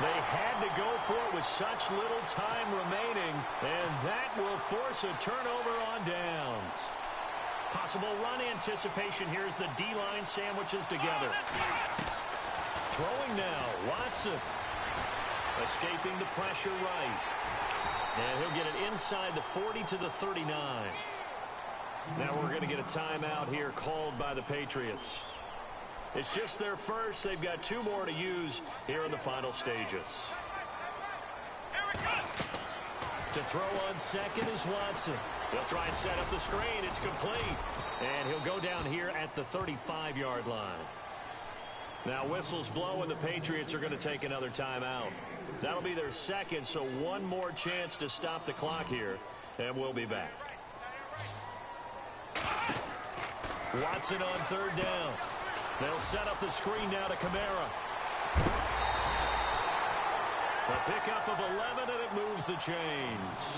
Speaker 2: They had to go for it with such little time remaining, and that will force a turnover on downs. Possible run anticipation here as the D-line sandwiches together. Throwing now, Watson. Escaping the pressure right. And he'll get it inside the 40 to the 39. Now we're going to get a timeout here called by the Patriots. It's just their first. They've got 2 more to use here in the final stages. To throw on second is Watson. He'll try and set up the screen. It's complete. And he'll go down here at the 35-yard line. Now whistles blow and the Patriots are going to take another timeout. That'll be their second, so one more chance to stop the clock here, and we'll be back. Watson on third down. They'll set up the screen now to Kamara. A pickup of 11, and it moves the chains.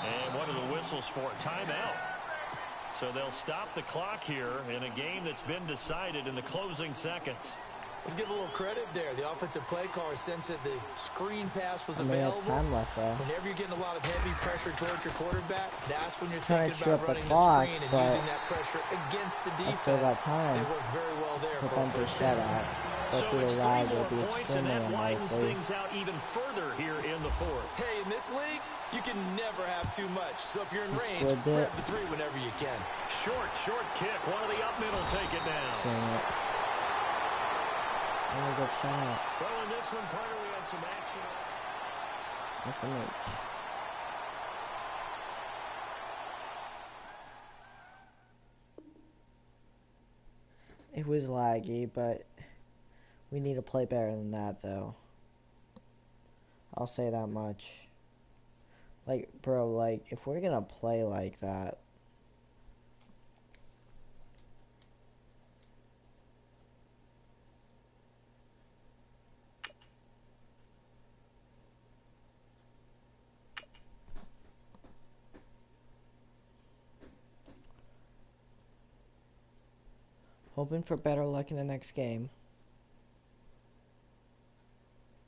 Speaker 2: And what are the whistles for? Timeout. So they'll stop the clock here in a game that's been decided in the closing seconds.
Speaker 3: Let's give a little credit there. The offensive play caller sensed that the screen pass was
Speaker 1: And they had
Speaker 3: available.
Speaker 1: time left, though.
Speaker 3: Whenever you're getting a lot of heavy pressure towards your quarterback, that's when you're
Speaker 1: Trying
Speaker 3: thinking
Speaker 1: to chew
Speaker 3: about
Speaker 1: up the
Speaker 3: running
Speaker 1: clock,
Speaker 3: the screen and
Speaker 1: but
Speaker 3: using that pressure against the
Speaker 1: I
Speaker 3: defense.
Speaker 1: still got time.
Speaker 3: It worked very well there
Speaker 1: Put
Speaker 3: for
Speaker 1: them
Speaker 3: a
Speaker 1: to
Speaker 3: first
Speaker 1: shut
Speaker 3: down.
Speaker 1: at.
Speaker 2: So
Speaker 1: Go through
Speaker 2: it's
Speaker 1: the
Speaker 2: 3
Speaker 1: lag
Speaker 2: more
Speaker 1: would be
Speaker 2: points, and
Speaker 1: extremely
Speaker 2: that widens
Speaker 1: unlikely.
Speaker 2: things out even further here in the fourth.
Speaker 3: Hey, in this league, you can never have too much. So if you're in range,
Speaker 1: scored
Speaker 3: grab
Speaker 1: it.
Speaker 3: the 3 whenever you can.
Speaker 2: Short kick. One of the up middle take it down.
Speaker 1: Dang it. Really good shot.
Speaker 2: Well, in this one, Parker, we had some action.
Speaker 1: That's an H. It was laggy, but we need to play better than that, though. I'll say that much. Like, bro, like, if we're gonna play like that, hoping for better luck in the next game.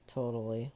Speaker 1: Totally.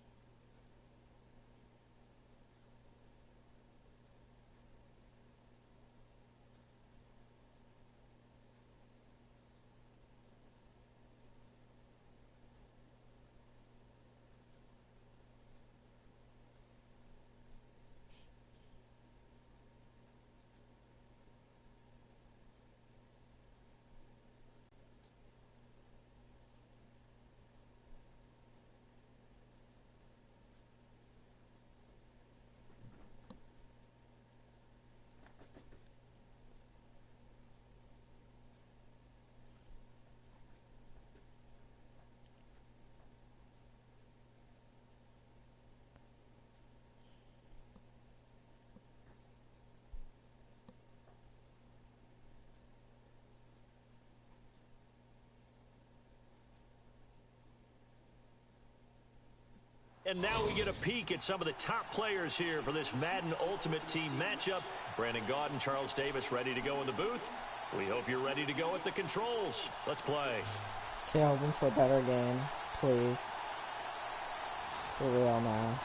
Speaker 2: And now we get a peek at some of the top players here for this Madden Ultimate Team matchup. Brandon Gaudin, Charles Davis ready to go in the booth. We hope you're ready to go at the controls. Let's play.
Speaker 1: Okay, hoping for a better game, please. For real now.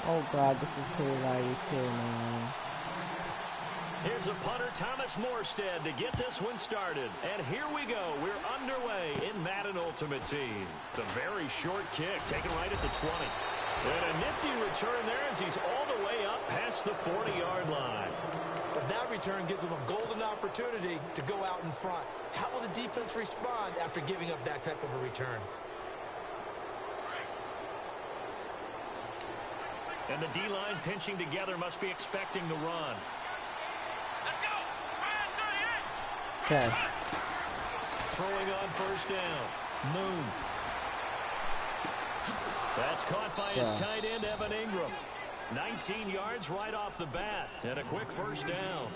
Speaker 1: Oh god, this is pretty laggy too, man.
Speaker 2: Here's a punter, Thomas Morstead, to get this one started. And here we go. We're underway in Madden Ultimate Team. It's a very short kick, taken right at the 20. And a nifty return there as he's all the way up past the 40-yard line.
Speaker 3: But that return gives them a golden opportunity to go out in front. How will the defense respond after giving up that type of a return?
Speaker 2: And the D-line pinching together must be expecting the run.
Speaker 1: Okay.
Speaker 2: Throwing on first down. Moon. That's caught by his tight end, Evan Ingram. 19 yards right off the bat. And a quick first down.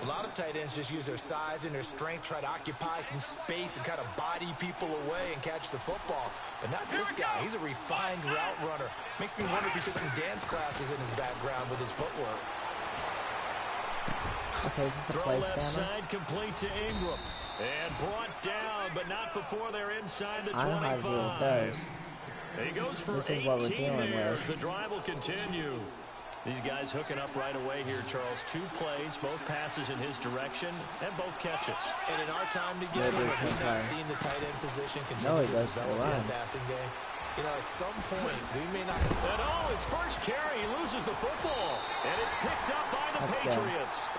Speaker 3: A lot of tight ends just use their size and their strength, try to occupy some space and kind of body people away and catch the football. But not this guy. He's a refined route runner. Makes me wonder if he took some dance classes in his background with his footwork.
Speaker 1: Okay, is this a
Speaker 2: Throw
Speaker 1: play
Speaker 2: left
Speaker 1: spammer?
Speaker 2: side complete to Ingram. And brought down, but not before they're inside the 25.
Speaker 1: I'm hard to deal with those.
Speaker 2: He goes for
Speaker 1: This is
Speaker 2: 18
Speaker 1: what we're dealing
Speaker 2: there
Speaker 1: with.
Speaker 2: as the drive will continue. These guys hooking up right away here, Charles. 2 plays, both passes in his direction, and both catches.
Speaker 3: And in our time together, we've not seen the tight end position continue to develop in the passing game. You know, at some point, we may not...
Speaker 2: And oh, his first carry, he loses the football. And it's picked up by the Patriots.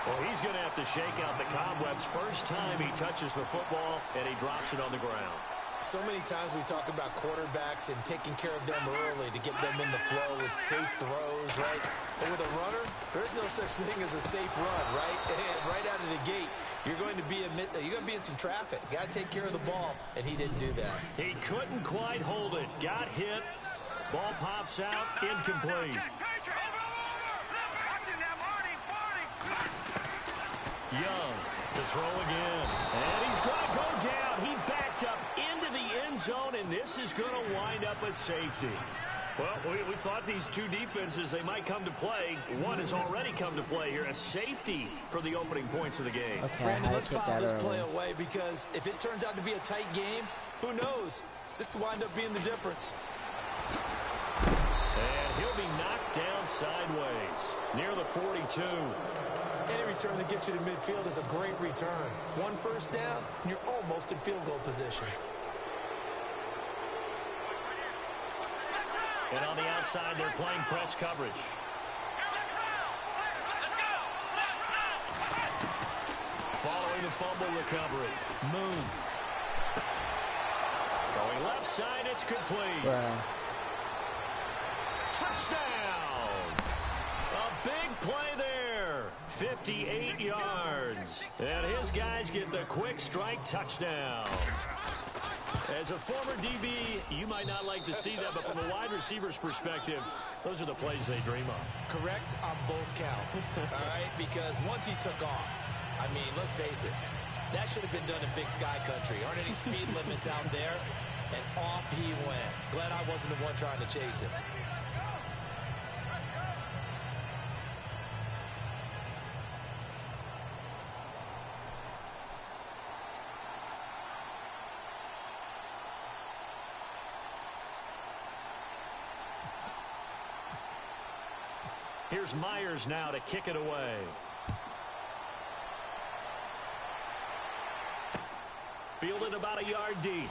Speaker 2: Well, he's going to have to shake out the cobwebs first time he touches the football, and he drops it on the ground.
Speaker 3: So many times we talk about quarterbacks and taking care of them early to get them in the flow with safe throws, right? But with a runner, there's no such thing as a safe run, right? Right out of the gate, you're going to be in some traffic. Got to take care of the ball, and he didn't do that.
Speaker 2: He couldn't quite hold it. Got hit. Ball pops out, incomplete. Young to throw again. And he's going to go down. He backed up into the end zone, and this is going to wind up a safety. Well, we thought these two defenses, they might come to play. One has already come to play here, a safety for the opening points of the game.
Speaker 1: Okay,
Speaker 3: Brandon, let's file this play away because if it turns out to be a tight game, who knows? This could wind up being the difference.
Speaker 2: And he'll be knocked down sideways near the 42.
Speaker 3: Any return that gets you to midfield is a great return. One first down, and you're almost in field goal position.
Speaker 2: And on the outside, they're playing press coverage. Following the fumble recovery. Moon. Throwing left side, it's complete.
Speaker 1: Wow.
Speaker 2: Touchdown! A big play there. 58 yards. And his guys get the quick strike touchdown. As a former DB, you might not like to see that, but from a wide receiver's perspective, those are the plays they dream of.
Speaker 3: Correct on both counts, all right? Because once he took off, I mean, let's face it, that should have been done in Big Sky Country. Aren't any speed limits out there? And off he went. Glad I wasn't the one trying to chase him.
Speaker 2: Here's Myers now to kick it away. Fielded about a yard deep.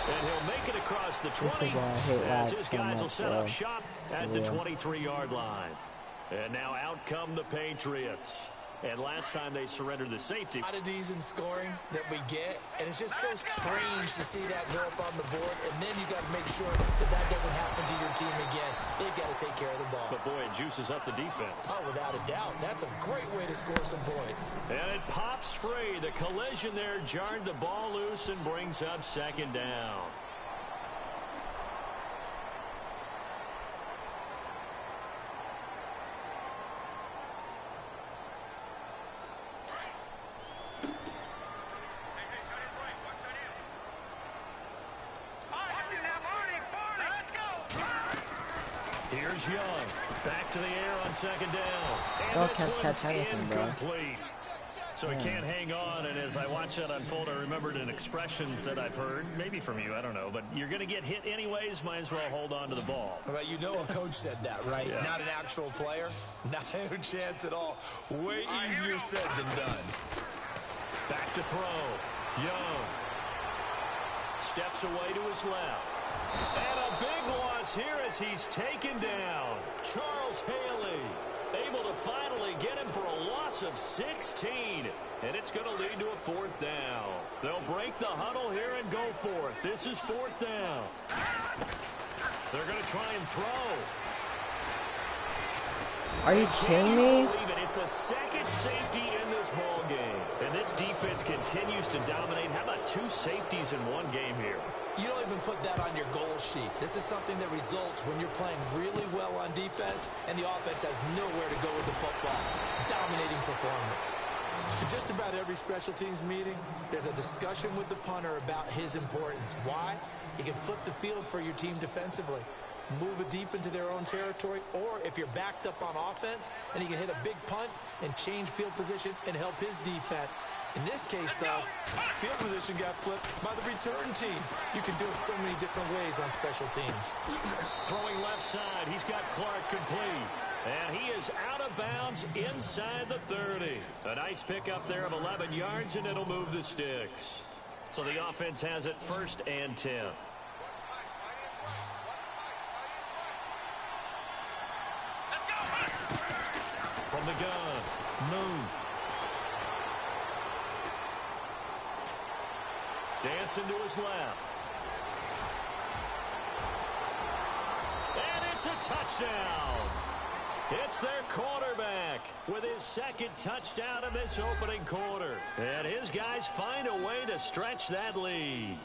Speaker 2: And he'll make it across the 20. As his guys will set up shop at the 23-yard line. And now out come the Patriots. And last time they surrendered the safety.
Speaker 3: Oddities in scoring that we get, and it's just so strange to see that go up on the board, and then you got to make sure that that doesn't happen to your team again. They've got to take care of the ball.
Speaker 2: But boy, it juices up the defense.
Speaker 3: Oh, without a doubt. That's a great way to score some points.
Speaker 2: And it pops free. The collision there jarred the ball loose and brings up second down. Here's Young. Back to the air on second down. And this one's incomplete. So he can't hang on, and as I watch that unfold, I remembered an expression that I've heard, maybe from you, I don't know, but you're going to get hit anyways, might as well hold on to the ball.
Speaker 3: Well, you know a coach said that, right?
Speaker 2: Yeah.
Speaker 3: Not an actual player. Not a chance at all. Way easier said than done.
Speaker 2: Back to throw. Young. Steps away to his left. And a big loss here as he's taken down. Charles Haley able to finally get him for a loss of 16. And it's going to lead to a fourth down. They'll break the huddle here and go for it. This is fourth down. They're going to try and throw.
Speaker 1: Are you kidding me?
Speaker 2: It's a second safety in this ball game. And this defense continues to dominate. How about two safeties in one game here?
Speaker 3: You don't even put that on your goal sheet. This is something that results when you're playing really well on defense and the offense has nowhere to go with the football. Dominating performance. In just about every special teams meeting, there's a discussion with the punter about his importance. Why? He can flip the field for your team defensively, move it deep into their own territory, or if you're backed up on offense, and he can hit a big punt and change field position and help his defense. In this case, though, field position got flipped by the return team. You can do it so many different ways on special teams.
Speaker 2: Throwing left side, he's got Clark complete. And he is out of bounds inside the 30. A nice pickup there of 11 yards, and it'll move the sticks. So the offense has it 1st and 10. From the gun, Moon. Dancing to his left. And it's a touchdown. It's their quarterback with his second touchdown in this opening quarter. And his guys find a way to stretch that lead.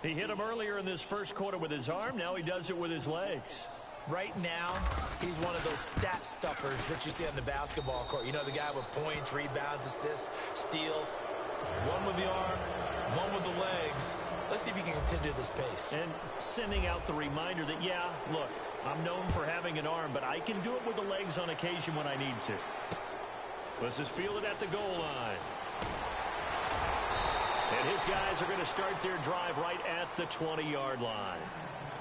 Speaker 2: He hit him earlier in this first quarter with his arm. Now he does it with his legs.
Speaker 3: Right now, he's one of those stat stuffers that you see on the basketball court. You know, the guy with points, rebounds, assists, steals. One with the arm, One with the legs. Let's see if he can continue this pace.
Speaker 2: And sending out the reminder that, yeah, look, I'm known for having an arm, but I can do it with the legs on occasion when I need to. This is fielded at the goal line. And his guys are going to start their drive right at the 20-yard line.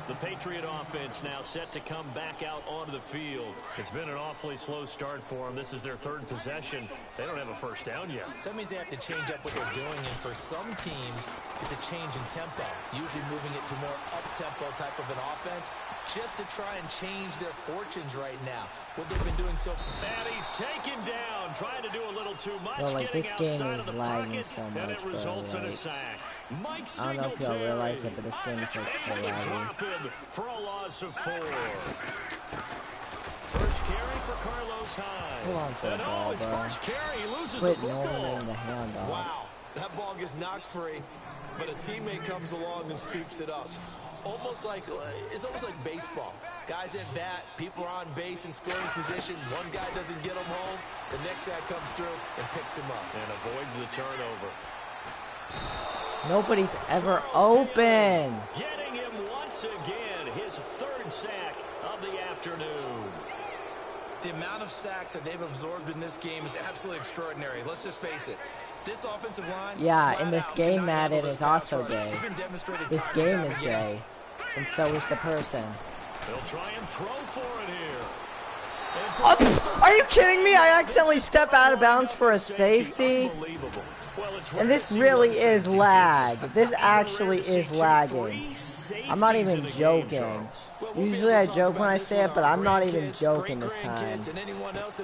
Speaker 2: The Patriot offense now set to come back out onto the field. It's been an awfully slow start for them. This is their third possession. They don't have a first down yet.
Speaker 3: So that means they have to change up what they're doing, and for some teams, it's a change in tempo, usually moving it to more up-tempo type of an offense, just to try and change their fortunes right now. What they've been doing so far.
Speaker 2: And he's taken down, trying to do a little too much,
Speaker 1: Bro, like,
Speaker 2: getting
Speaker 1: this game
Speaker 2: outside
Speaker 1: is
Speaker 2: of the
Speaker 1: lagging
Speaker 2: pocket,
Speaker 1: so much,
Speaker 2: and it results in a
Speaker 1: like,
Speaker 2: sack. Mike
Speaker 1: I don't know if y'all realize it, but this game is like so
Speaker 2: able to
Speaker 1: laggy.
Speaker 2: drop him for a loss of 4. First carry for Carlos Hyde.
Speaker 1: Hold on to the ball,
Speaker 2: his
Speaker 1: bro.
Speaker 2: first carry, he loses
Speaker 1: Quit
Speaker 2: the football.
Speaker 1: Norman the handoff.
Speaker 3: Wow, that ball gets knocked free, but a teammate comes along and scoops it up. It's almost like baseball. Guys at bat, people are on base in scoring position. One guy doesn't get him home. The next guy comes through and picks him up.
Speaker 2: And avoids the turnover.
Speaker 1: Nobody's ever open.
Speaker 2: Getting him once again, his third sack of the afternoon.
Speaker 3: The amount of sacks that they've absorbed in this game is absolutely extraordinary. Let's just face it. This offensive line,
Speaker 1: Yeah, in this game, Madden is also gay. This game is gay. And so is the person.
Speaker 2: They'll try and throw for it here.
Speaker 1: Oh, are you kidding me? I accidentally step out of bounds for a safety. And this really is lag. This actually is lagging. I'm not even joking. Usually I joke when I say it, but I'm not even joking this time.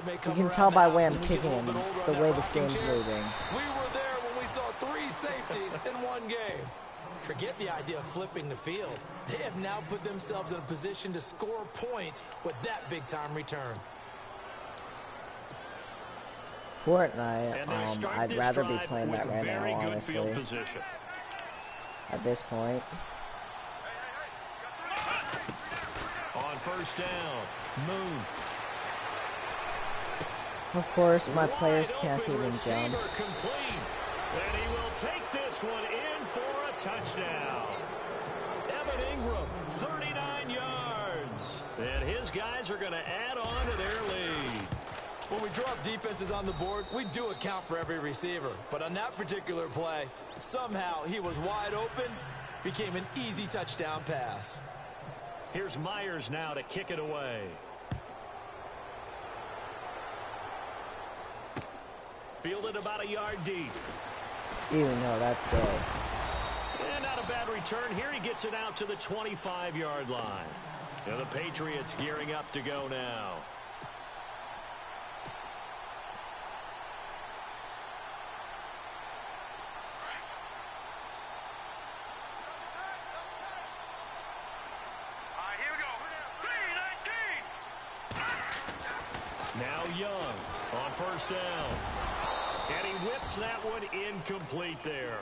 Speaker 1: You can tell by the way I'm kicking him, the way this game's moving.
Speaker 3: We were there when we saw 3 safeties in one game. Forget the idea of flipping the field. They have now put themselves in a position to score points with that big-time return.
Speaker 1: Fortnite, I'd rather be playing that right now, honestly. At this point.
Speaker 2: On first down, Moon.
Speaker 1: Of course, my players can't even jump.
Speaker 2: Complete. And he will take this one in for a touchdown. Evan Ingram, 39 yards. And his guys are going to add on to their lead.
Speaker 3: When we drop defenses on the board, we do account for every receiver. But on that particular play, somehow he was wide open, became an easy touchdown pass.
Speaker 2: Here's Myers now to kick it away. Fielded about a yard deep.
Speaker 1: Even though that's good.
Speaker 2: And not a bad return. Here he gets it out to the 25-yard line. And the Patriots gearing up to go now. Now Young on first down. And he whips that one incomplete there.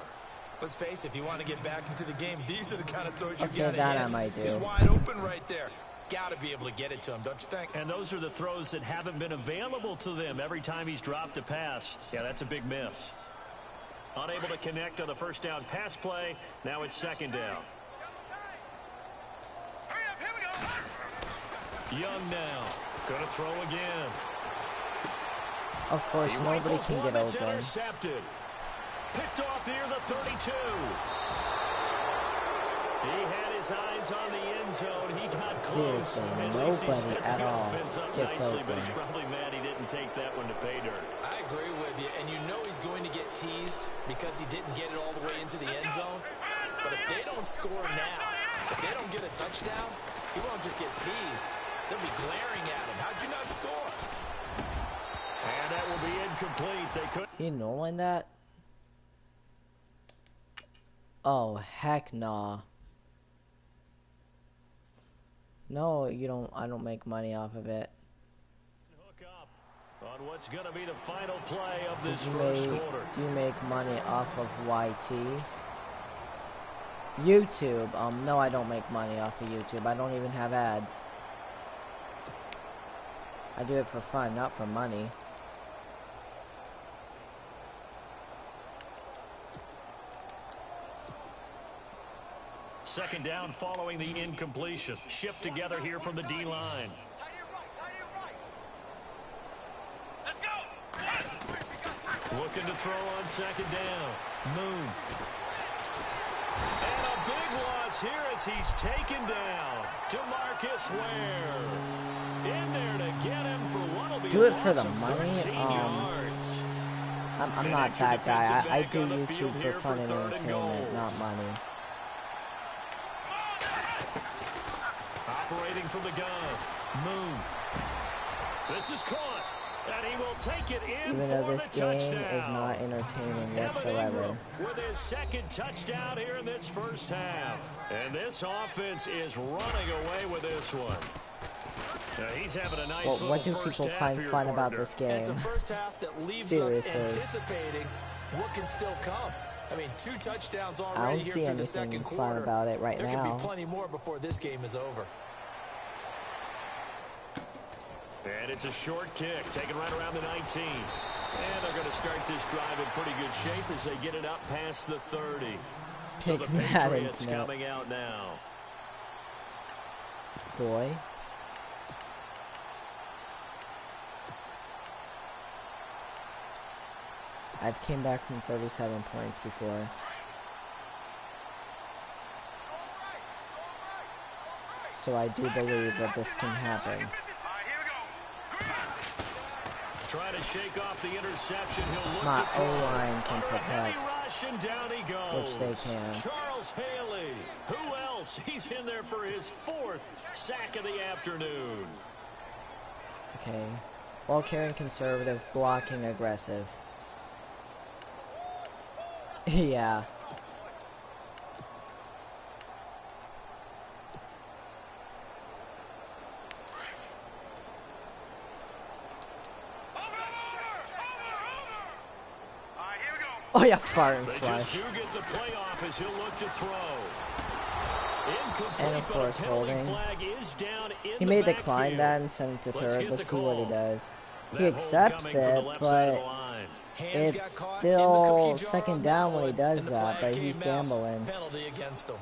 Speaker 3: Let's face it, if you want to get back into the game, these are the kind of throws you
Speaker 1: Okay,
Speaker 3: got to
Speaker 1: that
Speaker 3: hit.
Speaker 1: I might do.
Speaker 3: He's wide open right there. Got to be able to get it to him, don't you think?
Speaker 2: And those are the throws that haven't been available to them every time he's dropped a pass. Yeah, that's a big miss. Unable to connect on the first down pass play. Now it's second down. Young now. Going to throw again.
Speaker 1: Of course, nobody can get open.
Speaker 2: Intercepted. Picked off near the 32. He had his eyes on the end zone. He got close.
Speaker 1: Seriously, nobody at all gets
Speaker 2: nicely,
Speaker 1: open.
Speaker 2: but he's probably mad he didn't take that one to pay dirt.
Speaker 3: I agree with you, and you know he's going to get teased because he didn't get it all the way into the end zone. But if they don't score now, if they don't get a touchdown, he won't just get teased. They'll be glaring at him. How'd you not score?
Speaker 2: And that will be incomplete. They could.
Speaker 1: Can you no-line that? Oh, heck nah. No, you don't. I don't make money off of it.
Speaker 2: Hook up on what's going to be the final play of this first quarter.
Speaker 1: Do you make money off of YT? YouTube. No, I don't make money off of YouTube. I don't even have ads. I do it for fun, not for money.
Speaker 2: second down following the incompletion. Shift together here from the D-line. Looking to throw on second down. Moon. And a big loss here as he's taken down. DeMarcus Ware. In there to get him for what will be
Speaker 1: do
Speaker 2: a
Speaker 1: it for
Speaker 2: loss
Speaker 1: the
Speaker 2: of
Speaker 1: money.
Speaker 2: 13 yards.
Speaker 1: I'm not that guy. I do YouTube for fun and entertainment, not money.
Speaker 2: Operating from the gun. Moon. This is caught. And he will take it in
Speaker 1: Even
Speaker 2: for
Speaker 1: though this
Speaker 2: the
Speaker 1: game
Speaker 2: touchdown.
Speaker 1: is not entertaining whatsoever.
Speaker 2: With his second touchdown here in this first half. And this offense is running away with this one. He's having a nice
Speaker 1: Well, what do
Speaker 2: little first
Speaker 1: people
Speaker 2: half
Speaker 1: find
Speaker 2: here,
Speaker 1: fun about
Speaker 2: partner.
Speaker 1: this game?
Speaker 3: It's a first half that leaves
Speaker 1: Seriously.
Speaker 3: us anticipating what can still come. I mean, 2 touchdowns
Speaker 1: I
Speaker 3: already
Speaker 1: don't
Speaker 3: here
Speaker 1: see
Speaker 3: through the second
Speaker 1: anything
Speaker 3: quarter.
Speaker 1: fun about it right
Speaker 3: there
Speaker 1: now.
Speaker 3: could be plenty more before this game is over.
Speaker 2: And it's a short kick, taken right around the 19. And they're going to start this drive in pretty good shape as they get it up past the 30. So the
Speaker 1: Take Madden,
Speaker 2: Patriots
Speaker 1: Smith.
Speaker 2: coming out now.
Speaker 1: Boy. I've came back from 37 points before. So I do believe that this can happen.
Speaker 2: Trying to shake off the interception. He'll look
Speaker 1: My
Speaker 2: to throw.
Speaker 1: O-line can
Speaker 2: Under a heavy
Speaker 1: protect,
Speaker 2: rush, and down he goes.
Speaker 1: which they can't.
Speaker 2: Charles Haley. Who else? He's in there for his 4th sack of the afternoon.
Speaker 1: Okay. Ball carrying conservative, blocking aggressive. Yeah. Oh yeah, far and
Speaker 2: They
Speaker 1: flush.
Speaker 2: just do get the playoff as he'll look to throw. Incomplete,
Speaker 1: And of course,
Speaker 2: but a penalty
Speaker 1: holding.
Speaker 2: flag is down in
Speaker 1: He
Speaker 2: the
Speaker 1: may
Speaker 2: backfield.
Speaker 1: decline that and send it to
Speaker 2: Let's
Speaker 1: third.
Speaker 2: get
Speaker 1: Let's
Speaker 2: the
Speaker 1: see what he
Speaker 2: call.
Speaker 1: does.
Speaker 2: That
Speaker 1: He
Speaker 2: hold
Speaker 1: accepts
Speaker 2: coming from the
Speaker 1: it,
Speaker 2: left side of the
Speaker 1: but
Speaker 2: line.
Speaker 3: Hands got
Speaker 1: it's
Speaker 3: caught in the
Speaker 1: still
Speaker 3: cookie jar
Speaker 1: second
Speaker 3: on
Speaker 1: down
Speaker 3: that
Speaker 1: when he
Speaker 3: one,
Speaker 1: does
Speaker 3: and the
Speaker 1: that,
Speaker 3: flag
Speaker 1: but he's
Speaker 3: came out.
Speaker 1: gambling.
Speaker 3: Penalty against him.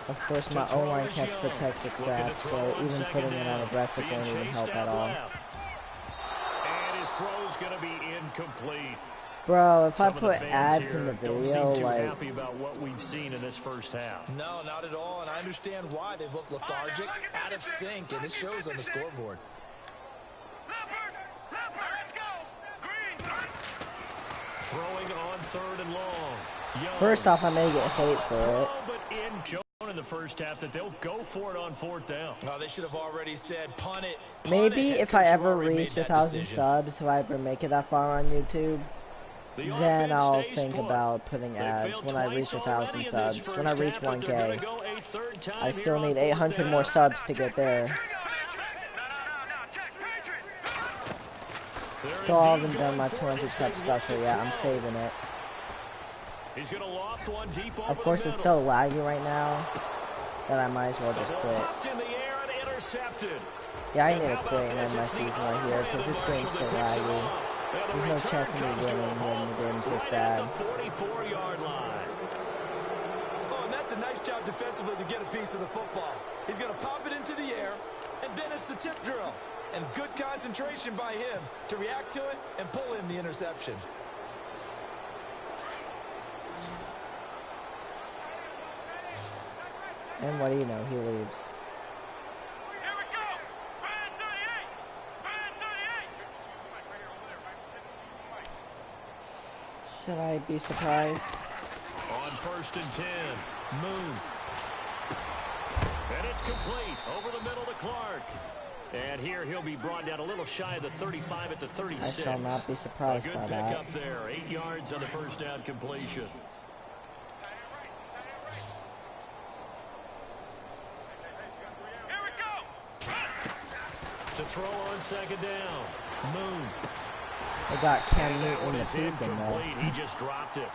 Speaker 1: Of course, my O-line can't protect the crap, so even putting it on aggressive won't even help at all.
Speaker 2: And his throw's going to be incomplete.
Speaker 1: Bro, if I
Speaker 2: Some of the
Speaker 1: put
Speaker 2: fans
Speaker 1: ads
Speaker 2: here
Speaker 1: in the
Speaker 2: don't
Speaker 1: video,
Speaker 2: seem too
Speaker 1: like,
Speaker 2: happy about what we've seen in this first half.
Speaker 3: No, not at all, and I understand why. They've looked lethargic, out of sync, and it shows on the scoreboard.
Speaker 2: Throwing on 3rd and long. Young.
Speaker 1: first off, I may get hate for
Speaker 2: Throw,
Speaker 1: it.
Speaker 2: but in the first half that they'll go for it on 4th down.
Speaker 3: Oh, they should have already said, punt it.
Speaker 1: Maybe
Speaker 3: Head
Speaker 1: if I
Speaker 3: coach
Speaker 1: ever
Speaker 3: already made
Speaker 1: reach
Speaker 3: that
Speaker 1: 1,000
Speaker 3: decision.
Speaker 1: subs, if I ever make it that far on YouTube,
Speaker 2: The
Speaker 1: then
Speaker 2: offense
Speaker 1: I'll
Speaker 2: stays
Speaker 1: think
Speaker 2: put.
Speaker 1: about putting
Speaker 2: They
Speaker 1: ads
Speaker 2: failed
Speaker 1: when I reach
Speaker 2: twice
Speaker 1: 1,000
Speaker 2: already in this
Speaker 1: subs. When I
Speaker 2: first
Speaker 1: reach
Speaker 2: half, but they're gonna
Speaker 1: 1K.
Speaker 2: go a 3rd time
Speaker 1: I still
Speaker 2: here on
Speaker 1: need
Speaker 2: 4th
Speaker 1: 800
Speaker 2: down.
Speaker 1: more subs to get there.
Speaker 2: They're
Speaker 1: Still haven't
Speaker 2: indeed
Speaker 1: done
Speaker 2: going
Speaker 1: my
Speaker 2: for it
Speaker 1: 200
Speaker 2: as
Speaker 1: sub
Speaker 2: they
Speaker 1: special
Speaker 2: look to
Speaker 1: yet. I'm
Speaker 2: throw.
Speaker 1: saving it.
Speaker 2: He's going to loft one deep over
Speaker 1: Of course,
Speaker 2: the
Speaker 1: it's
Speaker 2: middle.
Speaker 1: so laggy right now that I might as well
Speaker 2: The
Speaker 1: just
Speaker 2: ball
Speaker 1: quit.
Speaker 2: popped in the air and intercepted.
Speaker 1: Yeah, I
Speaker 2: And
Speaker 1: need to
Speaker 2: how
Speaker 1: quit
Speaker 2: about
Speaker 1: and end
Speaker 2: this?
Speaker 1: my
Speaker 2: It's the
Speaker 1: season right
Speaker 2: other
Speaker 1: here
Speaker 2: end
Speaker 1: because
Speaker 2: of
Speaker 1: this
Speaker 2: Marshall
Speaker 1: game's so
Speaker 2: that picks it
Speaker 1: laggy.
Speaker 2: off. And the
Speaker 1: There's no
Speaker 2: return
Speaker 1: chance of me
Speaker 2: comes to
Speaker 1: winning
Speaker 2: a
Speaker 1: when
Speaker 2: halt
Speaker 1: the game's this
Speaker 2: right
Speaker 1: bad.
Speaker 2: at the 44-yard line.
Speaker 3: Oh, and that's a nice job defensively to get a piece of the football. He's going to pop it into the air, and then it's the tip drill. And good concentration by him to react to it and pull in the interception.
Speaker 1: And what do you know? He leaves. Should I be surprised?
Speaker 2: On 1st and 10, Moon. And it's complete over the middle to Clark. And here he'll be brought down a little shy of the 35 at the 36.
Speaker 1: I shall not be surprised
Speaker 2: a good
Speaker 1: by
Speaker 2: pickup
Speaker 1: that.
Speaker 2: there. 8 yards on the first down completion. To throw on 2nd down. Moon.
Speaker 1: They got Cam
Speaker 2: And that
Speaker 1: Newton
Speaker 2: one
Speaker 1: in the
Speaker 2: is
Speaker 1: peak in there.
Speaker 2: incomplete. He just dropped it.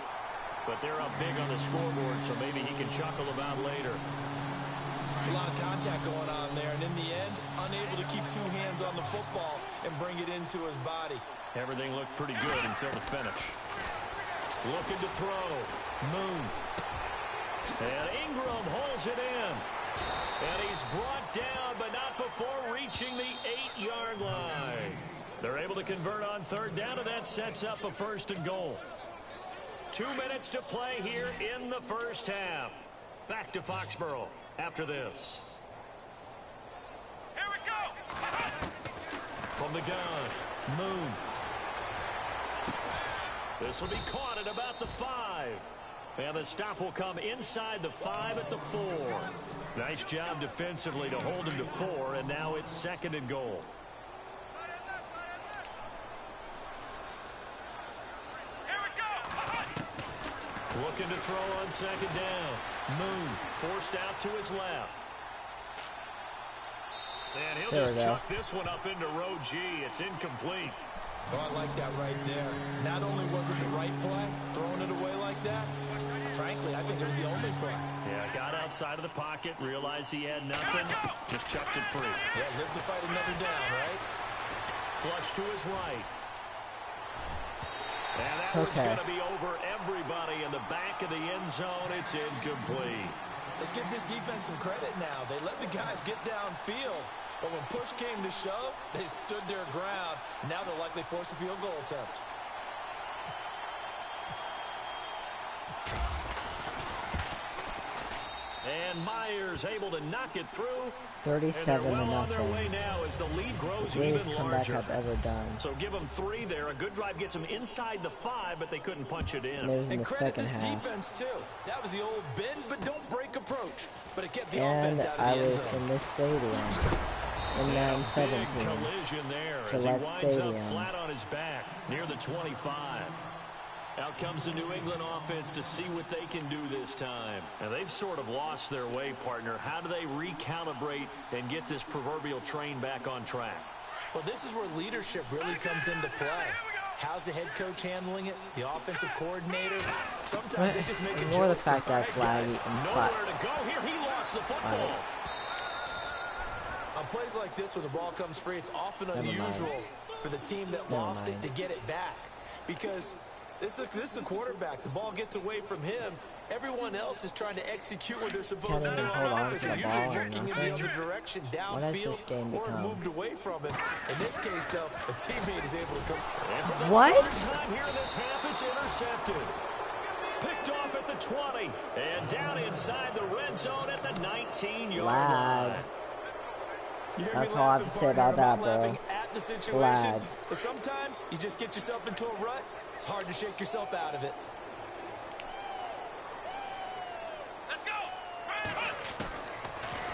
Speaker 2: But they're up big on the scoreboard, so maybe he can chuckle about later.
Speaker 3: There's a lot of contact going on there, and in the end, unable to keep 2 hands on the football and bring it into his body.
Speaker 2: Everything looked pretty good until the finish. Looking to throw. Moon. And Ingram holds it in. And he's brought down, but not before reaching the 8-yard line. They're able to convert on third down, and that sets up a 1st and goal. 2 minutes to play here in the first half. Back to Foxborough after this.
Speaker 4: Here we go.
Speaker 2: From the gun, Moon. This will be caught at about the 5. And the stop will come inside the 5 at the 4. Nice job defensively to hold him to 4, and now it's 2nd and goal.
Speaker 4: Here we go.
Speaker 2: Looking to throw on 2nd down. Moon forced out to his left. And he'll just chuck this one up into row G. It's incomplete.
Speaker 3: Oh, I like that right there. Not only was it the right play, throwing it away like that, frankly, I think it was the only play.
Speaker 2: Yeah, got outside of the pocket, realized he had nothing, just chucked it free.
Speaker 3: Yeah, live to fight another down, right?
Speaker 2: Flush to his right. And that one's going to be over everybody in the back of the end zone. It's incomplete.
Speaker 3: Let's give this defense some credit now. They let the guys get downfield. But when push came to shove, they stood their ground. And now they'll likely force a field goal attempt.
Speaker 2: And Myers able to knock it through.
Speaker 1: 37
Speaker 2: well
Speaker 1: to
Speaker 2: on their
Speaker 1: nothing.
Speaker 2: way now as the lead grows
Speaker 1: Greatest
Speaker 2: even
Speaker 1: comeback
Speaker 2: larger.
Speaker 1: I've ever done.
Speaker 2: So give them 3 there. A good drive gets them inside the 5, but they couldn't punch it in.
Speaker 1: And it was in
Speaker 3: And
Speaker 1: the
Speaker 3: credit
Speaker 1: second
Speaker 3: this
Speaker 1: half.
Speaker 3: defense, too. That was the old bend but don't break approach. But it kept the
Speaker 1: And
Speaker 3: offense out of the
Speaker 1: I
Speaker 3: end
Speaker 1: was
Speaker 3: zone.
Speaker 1: in this stadium in 917.
Speaker 2: Big collision there as he
Speaker 1: Gillette
Speaker 2: winds
Speaker 1: Stadium.
Speaker 2: up flat on his back near the 25. Out comes the New England offense to see what they can do this time. And they've sort of lost their way, partner. How do they recalibrate and get this proverbial train back on track?
Speaker 3: Well, this is where leadership really comes into play. How's the head coach handling it? The offensive coordinator? Sometimes they just make a
Speaker 1: Ignore the
Speaker 3: joke.
Speaker 1: fact that
Speaker 3: All right,
Speaker 1: flag
Speaker 3: guys,
Speaker 1: and
Speaker 2: Nowhere to go here. He lost the football.
Speaker 3: on plays like this, when the ball comes free, it's often
Speaker 1: Never mind.
Speaker 3: unusual for the team that
Speaker 1: Never
Speaker 3: lost
Speaker 1: mind.
Speaker 3: it to get it back. Because this is the quarterback. The ball gets away from him. Everyone else is trying to execute what they're supposed to
Speaker 1: Can't
Speaker 3: do
Speaker 1: even
Speaker 3: on
Speaker 1: hold on
Speaker 3: offense.
Speaker 1: to
Speaker 3: They're
Speaker 1: the
Speaker 3: usually
Speaker 1: ball or
Speaker 3: working in the
Speaker 1: nothing.
Speaker 3: other direction,
Speaker 1: What has this
Speaker 3: downfield,
Speaker 1: game
Speaker 3: or
Speaker 1: become?
Speaker 3: moved away from it. In this case, though, a teammate is able to come.
Speaker 2: And for the
Speaker 1: What?
Speaker 2: first time here in this half, it's intercepted. Picked off at the 20. And down inside the red zone at the 19-yard
Speaker 1: Lag.
Speaker 2: line.
Speaker 3: You hear
Speaker 1: That's
Speaker 3: me
Speaker 1: all I have
Speaker 3: laughing,
Speaker 1: to say about
Speaker 3: partner? I'm
Speaker 1: that, bro.
Speaker 3: laughing at the situation,
Speaker 1: Lag.
Speaker 3: but sometimes you just get yourself into a rut. It's hard to shake yourself out of it.
Speaker 4: Let's go.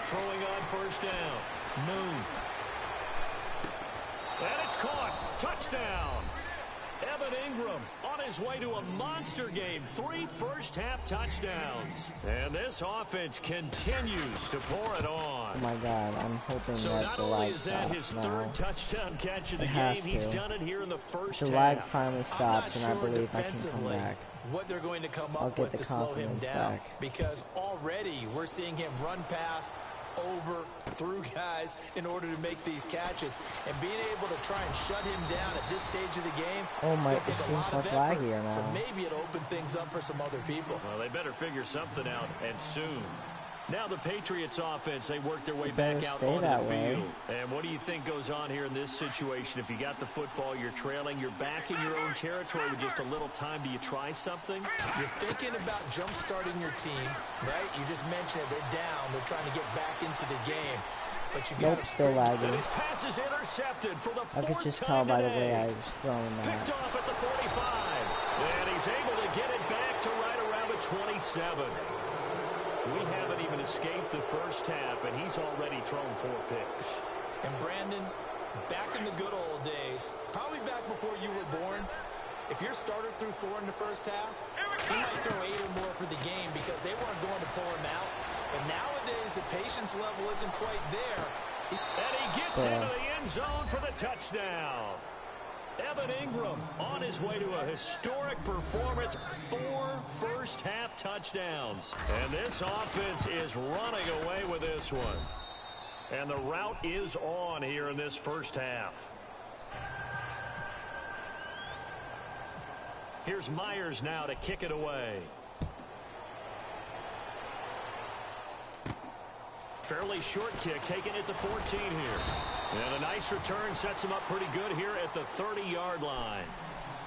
Speaker 2: Throwing on first down. Moon. And it's caught. Touchdown. Evan Ingram on his way to a monster game. 3 first-half touchdowns. And this offense continues to pour it on.
Speaker 1: Oh my God, I'm hoping
Speaker 2: So
Speaker 1: that
Speaker 2: not
Speaker 1: the
Speaker 2: only
Speaker 1: lag
Speaker 2: is that his
Speaker 1: stops now.
Speaker 2: 3rd touchdown catch of the
Speaker 1: It
Speaker 2: game,
Speaker 1: has
Speaker 2: he's
Speaker 1: to.
Speaker 2: done it here in the first
Speaker 1: The
Speaker 2: half.
Speaker 1: lag finally
Speaker 3: I'm
Speaker 1: stops,
Speaker 3: not
Speaker 1: and I
Speaker 3: sure
Speaker 1: believe I can come
Speaker 3: defensively
Speaker 1: back.
Speaker 3: what they're going to come
Speaker 1: I'll
Speaker 3: up
Speaker 1: get
Speaker 3: with
Speaker 1: the
Speaker 3: to slow him
Speaker 1: confidence
Speaker 3: down.
Speaker 1: back.
Speaker 3: Because already we're seeing him run past, over, through guys in order to make these catches. And being able to try and shut him down at this stage of the game,
Speaker 1: Oh
Speaker 3: it's
Speaker 1: my,
Speaker 3: gonna
Speaker 1: it
Speaker 3: take a
Speaker 1: seems
Speaker 3: lot
Speaker 1: much
Speaker 3: of effort.
Speaker 1: laggier
Speaker 3: So
Speaker 1: now.
Speaker 3: maybe it'll open things up for some other people.
Speaker 2: Well, they better figure something out, and soon. Now the Patriots offense, they work their way
Speaker 1: It better
Speaker 2: back out
Speaker 1: stay
Speaker 2: onto
Speaker 1: that
Speaker 2: the
Speaker 1: way.
Speaker 2: field. And what do you think goes on here in this situation? If you got the football, you're trailing, you're back in your own territory with just a little time. Do you try something?
Speaker 3: You're thinking about jump-starting your team, right? You just mentioned it. They're down. They're trying to get back into the game. But you
Speaker 1: Nope,
Speaker 3: gotta
Speaker 1: still
Speaker 2: And
Speaker 1: lagging.
Speaker 2: his pass is intercepted for the
Speaker 1: I could
Speaker 2: 4th
Speaker 1: just
Speaker 2: time
Speaker 1: tell by the
Speaker 2: today.
Speaker 1: way I was throwing that.
Speaker 2: Picked off at the 45. And he's able to get it back to right around the 27. We haven't even escaped the first half, and he's already thrown 4 picks.
Speaker 3: And Brandon, back in the good old days, probably back before you were born, if your starter threw 4 in the first half, he might throw 8 or more for the game because they weren't going to pull him out. But nowadays, the patience level isn't quite there.
Speaker 2: And he gets into the end zone for the touchdown. Evan Ingram on his way to a historic performance. 4 first-half touchdowns. And this offense is running away with this one. And the route is on here in this first half. Here's Myers now to kick it away. Fairly short kick, taking it to 14 here. And a nice return sets him up pretty good here at the 30-yard line.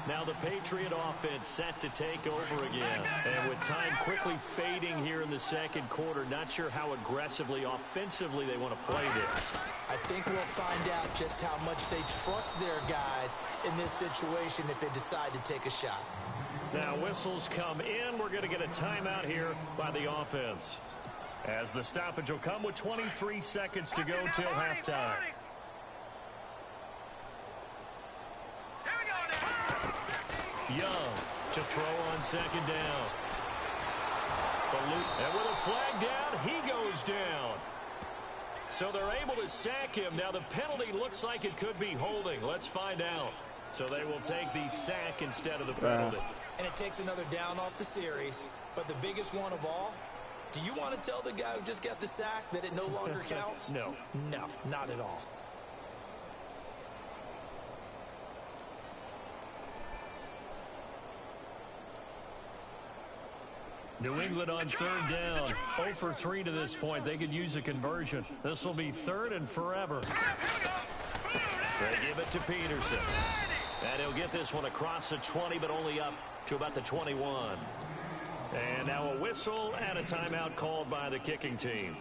Speaker 2: Now the Patriot offense set to take over again. And with time quickly fading here in the second quarter, not sure how aggressively, offensively they want to play this.
Speaker 3: I think we'll find out just how much they trust their guys in this situation if they decide to take a shot.
Speaker 2: Now whistles come in. We're going to get a timeout here by the offense, as the stoppage will come with 23 seconds to go till halftime. Young to throw on second down. And with a flag down, he goes down. So they're able to sack him. Now the penalty looks like it could be holding. Let's find out. So they will take the sack instead of the penalty.
Speaker 3: And it takes another down off the series. But the biggest one of all, do you want to tell the guy who just got the sack that it no longer counts?
Speaker 2: No.
Speaker 3: No, not at all.
Speaker 2: New England on third down. 0 for 3 to this point. They could use a conversion. This will be third and forever. They give it to Peterson. And he'll get this one across the 20, but only up to about the 21. And now a whistle and a timeout called by the kicking team,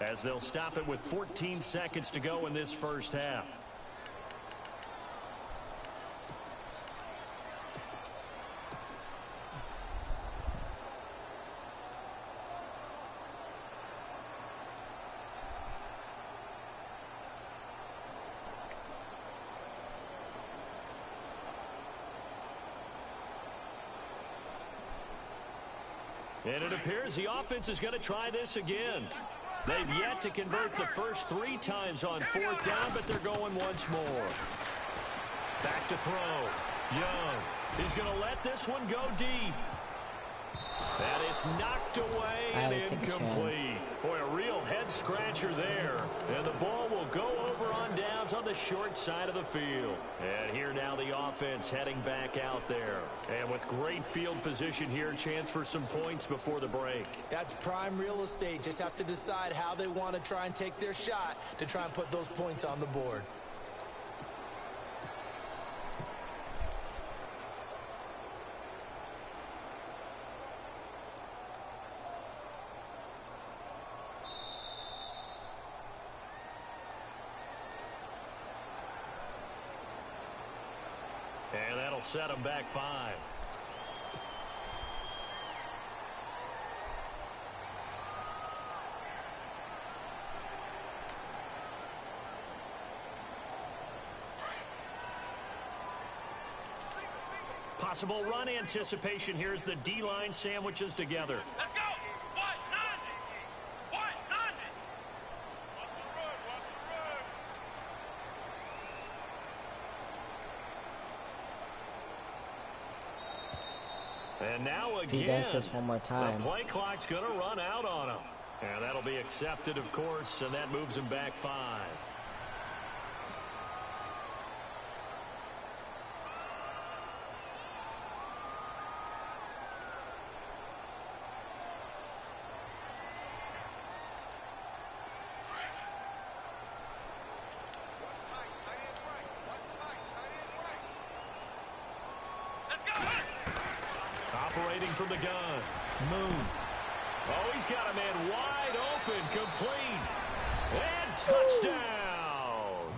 Speaker 2: as they'll stop it with 14 seconds to go in this first half. And it appears the offense is going to try this again. They've yet to convert the first 3 times on fourth down, but they're going once more. Back to throw. Young. He's going to let this one go deep. And it's knocked away and incomplete. Boy, a real head-scratcher there. And the ball will go over on downs on the short side of the field. And here now the offense heading back out there. And with great field position here, chance for some points before the break.
Speaker 3: That's prime real estate. Just have to decide how they want to try and take their shot to try and put those points on the board.
Speaker 2: And that'll set them back 5. Possible run anticipation here as the D-line sandwiches together.
Speaker 4: Let's go. White, 90. White, 90. Watch the run. Watch the run.
Speaker 2: And now again,
Speaker 1: if he does this one more time,
Speaker 2: the play clock's going to run out on him. And that'll be accepted, of course, and that moves him back 5. Operating from the gun. Moon. Oh, he's got a man wide open. Complete. And touchdown.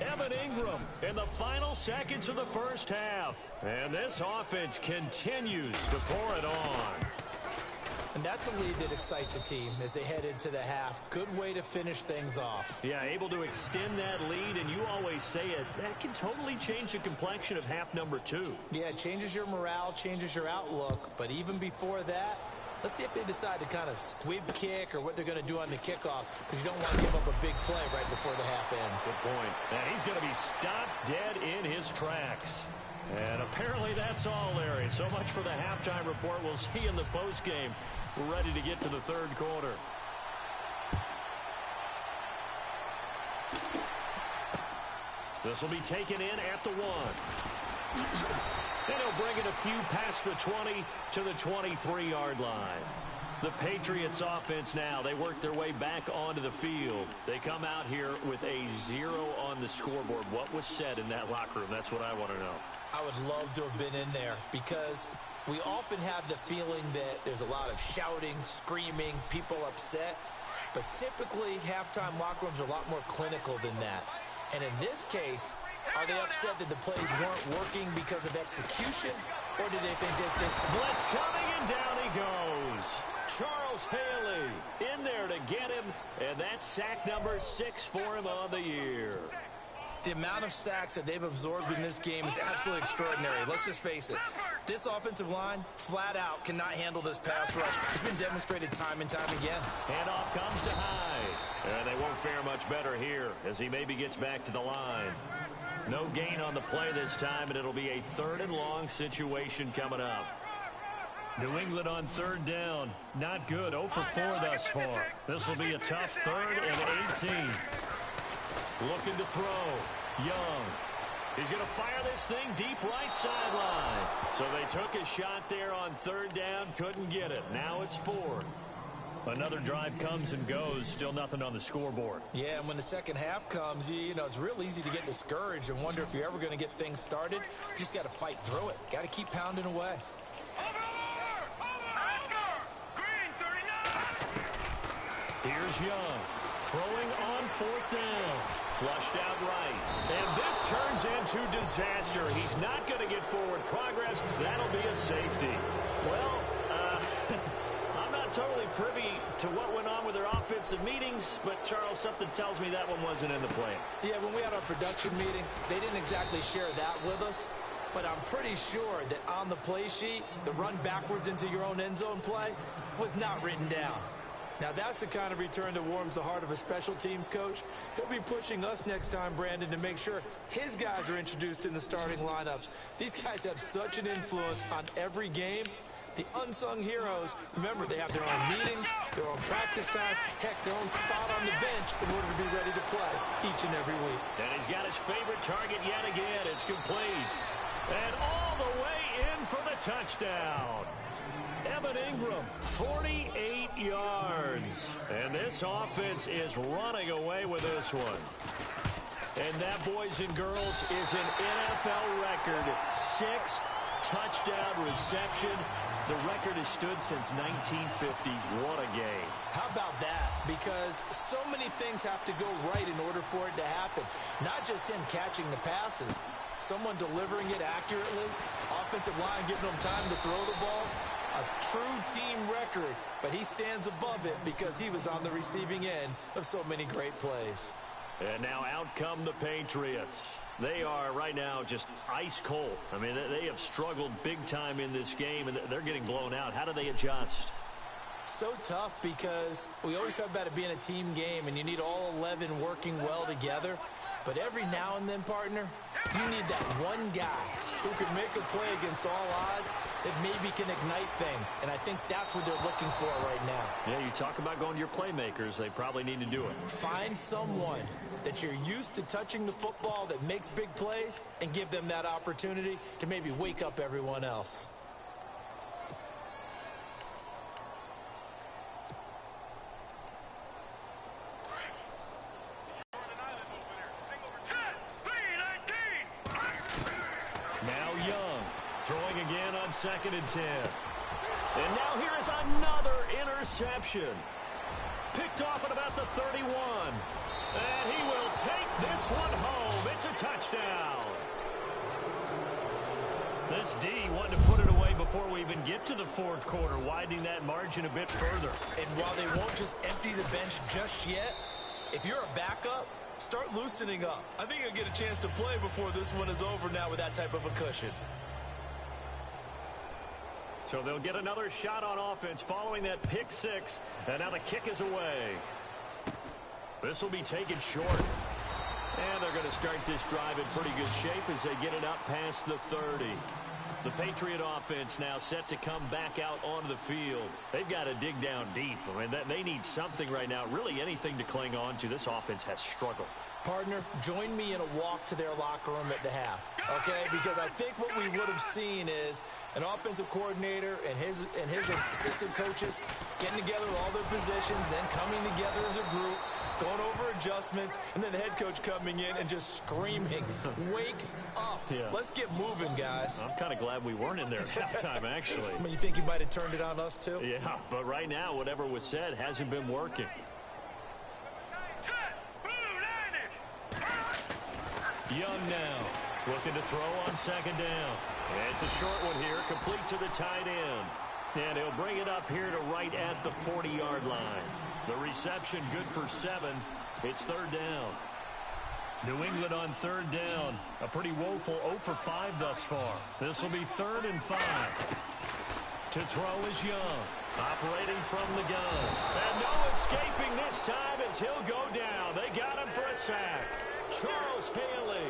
Speaker 2: Evan Ingram in the final seconds of the first half. And this offense continues to pour it on.
Speaker 3: And that's a lead that excites a team as they head into the half. Good way to finish things off.
Speaker 2: Yeah, able to extend that lead, and you always say it, that can totally change the complexion of half number 2.
Speaker 3: Yeah, it changes your morale, changes your outlook. But even before that, let's see if they decide to kind of squib kick or what they're going to do on the kickoff, because you don't want to give up a big play right before the half ends.
Speaker 2: Good point. And he's going to be stopped dead in his tracks. And apparently that's all, Larry. So much for the halftime report. We'll see you in the postgame. We're ready to get to the third quarter. This will be taken in at the 1. And he'll bring it a few past the 20 to the 23-yard line. The Patriots offense now, they work their way back onto the field. They come out here with a 0 on the scoreboard. What was said in that locker room? That's what I want to know.
Speaker 3: I would love to have been in there because we often have the feeling that there's a lot of shouting, screaming, people upset. But typically, halftime locker rooms are a lot more clinical than that. And in this case, are they upset that the plays weren't working because of execution? Or did they think just that...
Speaker 2: Blitz coming, and down he goes. Charles Haley in there to get him, and that's sack number 6 for him on the year.
Speaker 3: The amount of sacks that they've absorbed in this game is absolutely extraordinary. Let's just face it. This offensive line, flat out, cannot handle this pass rush. It's been demonstrated time and time again.
Speaker 2: Handoff comes to Hyde. And they won't fare much better here as he maybe gets back to the line. No gain on the play this time, and it'll be a 3rd and long situation coming up. New England on 3rd down. Not good. 0 for 4 thus far. This will be a tough 3rd and 18. Looking to throw. Young. He's going to fire this thing deep right sideline. So they took a shot there on 3rd down. Couldn't get it. Now it's 4th. Another drive comes and goes. Still nothing on the scoreboard.
Speaker 3: Yeah, and when the second half comes, you know, it's real easy to get discouraged and wonder if you're ever going to get things started. You just got to fight through it. Got to keep pounding away.
Speaker 2: Here's Young. Throwing on 4th down. Flushed out right. And this turns into disaster. He's not going to get forward progress. That'll be a safety. Well, I'm not totally privy to what went on with their offensive meetings, but, Charles, something tells me that one wasn't in the plan.
Speaker 3: Yeah, when we had our production meeting, they didn't exactly share that with us. But I'm pretty sure that on the play sheet, the run backwards into your own end zone play was not written down. Now, that's the kind of return that warms the heart of a special teams coach. He'll be pushing us next time, Brandon, to make sure his guys are introduced in the starting lineups. These guys have such an influence on every game. The unsung heroes, remember, they have their own meetings, their own practice time, heck, their own spot on the bench in order to be ready to play each and every week.
Speaker 2: And he's got his favorite target yet again. It's complete. And all the way in for the touchdown. Evan Ingram, 48 yards. And this offense is running away with this one. And that, boys and girls, is an NFL record 6th touchdown reception. The record has stood since 1950. What a game.
Speaker 3: How about that? Because so many things have to go right in order for it to happen. Not just him catching the passes, someone delivering it accurately, offensive line giving them time to throw the ball. A true team record, but he stands above it because he was on the receiving end of so many great plays.
Speaker 2: And now out come the Patriots. They are right now just ice cold. I mean, they have struggled big time in this game, and they're getting blown out. How do they adjust?
Speaker 3: So tough because we always talk about it being a team game, and you need all 11 working well together. But every now and then, partner, you need that one guy who can make a play against all odds that maybe can ignite things. And I think that's what they're looking for right now.
Speaker 2: Yeah, you talk about going to your playmakers. They probably need to do it.
Speaker 3: Find someone that you're used to touching the football that makes big plays and give them that opportunity to maybe wake up everyone else.
Speaker 2: Now Young throwing again on 2nd and 10. And now here is another interception. Picked off at about the 31. And he will take this one home. It's a touchdown. This D wanted to put it away before we even get to the 4th quarter, widening that margin a bit further.
Speaker 3: And while they won't just empty the bench just yet, if you're a backup, start loosening up. I think you'll get a chance to play before this one is over now with that type of a cushion.
Speaker 2: So they'll get another shot on offense following that pick 6. And now the kick is away. This will be taken short. And they're going to start this drive in pretty good shape as they get it up past the 30. The Patriot offense now set to come back out onto the field. They've got to dig down deep. I mean, they need something right now, really anything to cling on to. This offense has struggled.
Speaker 3: Partner, join me in a walk to their locker room at the half, okay? Because I think what we would have seen is an offensive coordinator and his assistant coaches getting together all their positions, then coming together as a group, going over adjustments, and then the head coach coming in and just screaming, wake up.
Speaker 2: Yeah.
Speaker 3: Let's get moving, guys.
Speaker 2: I'm kind of glad we weren't in there at halftime, actually.
Speaker 3: I mean, you think he might have turned it on us, too?
Speaker 2: Yeah, but right now, whatever was said hasn't been working. Young now, looking to throw on second down. It's a short one here, complete to the tight end. And he'll bring it up here to right at the 40-yard line. The reception good for 7. It's third down. New England on third down. A pretty woeful 0 for 5 thus far. This will be 3rd and 5. To throw is Young. Operating from the gun. And no escaping this time as he'll go down. They got him for a sack. Charles Haley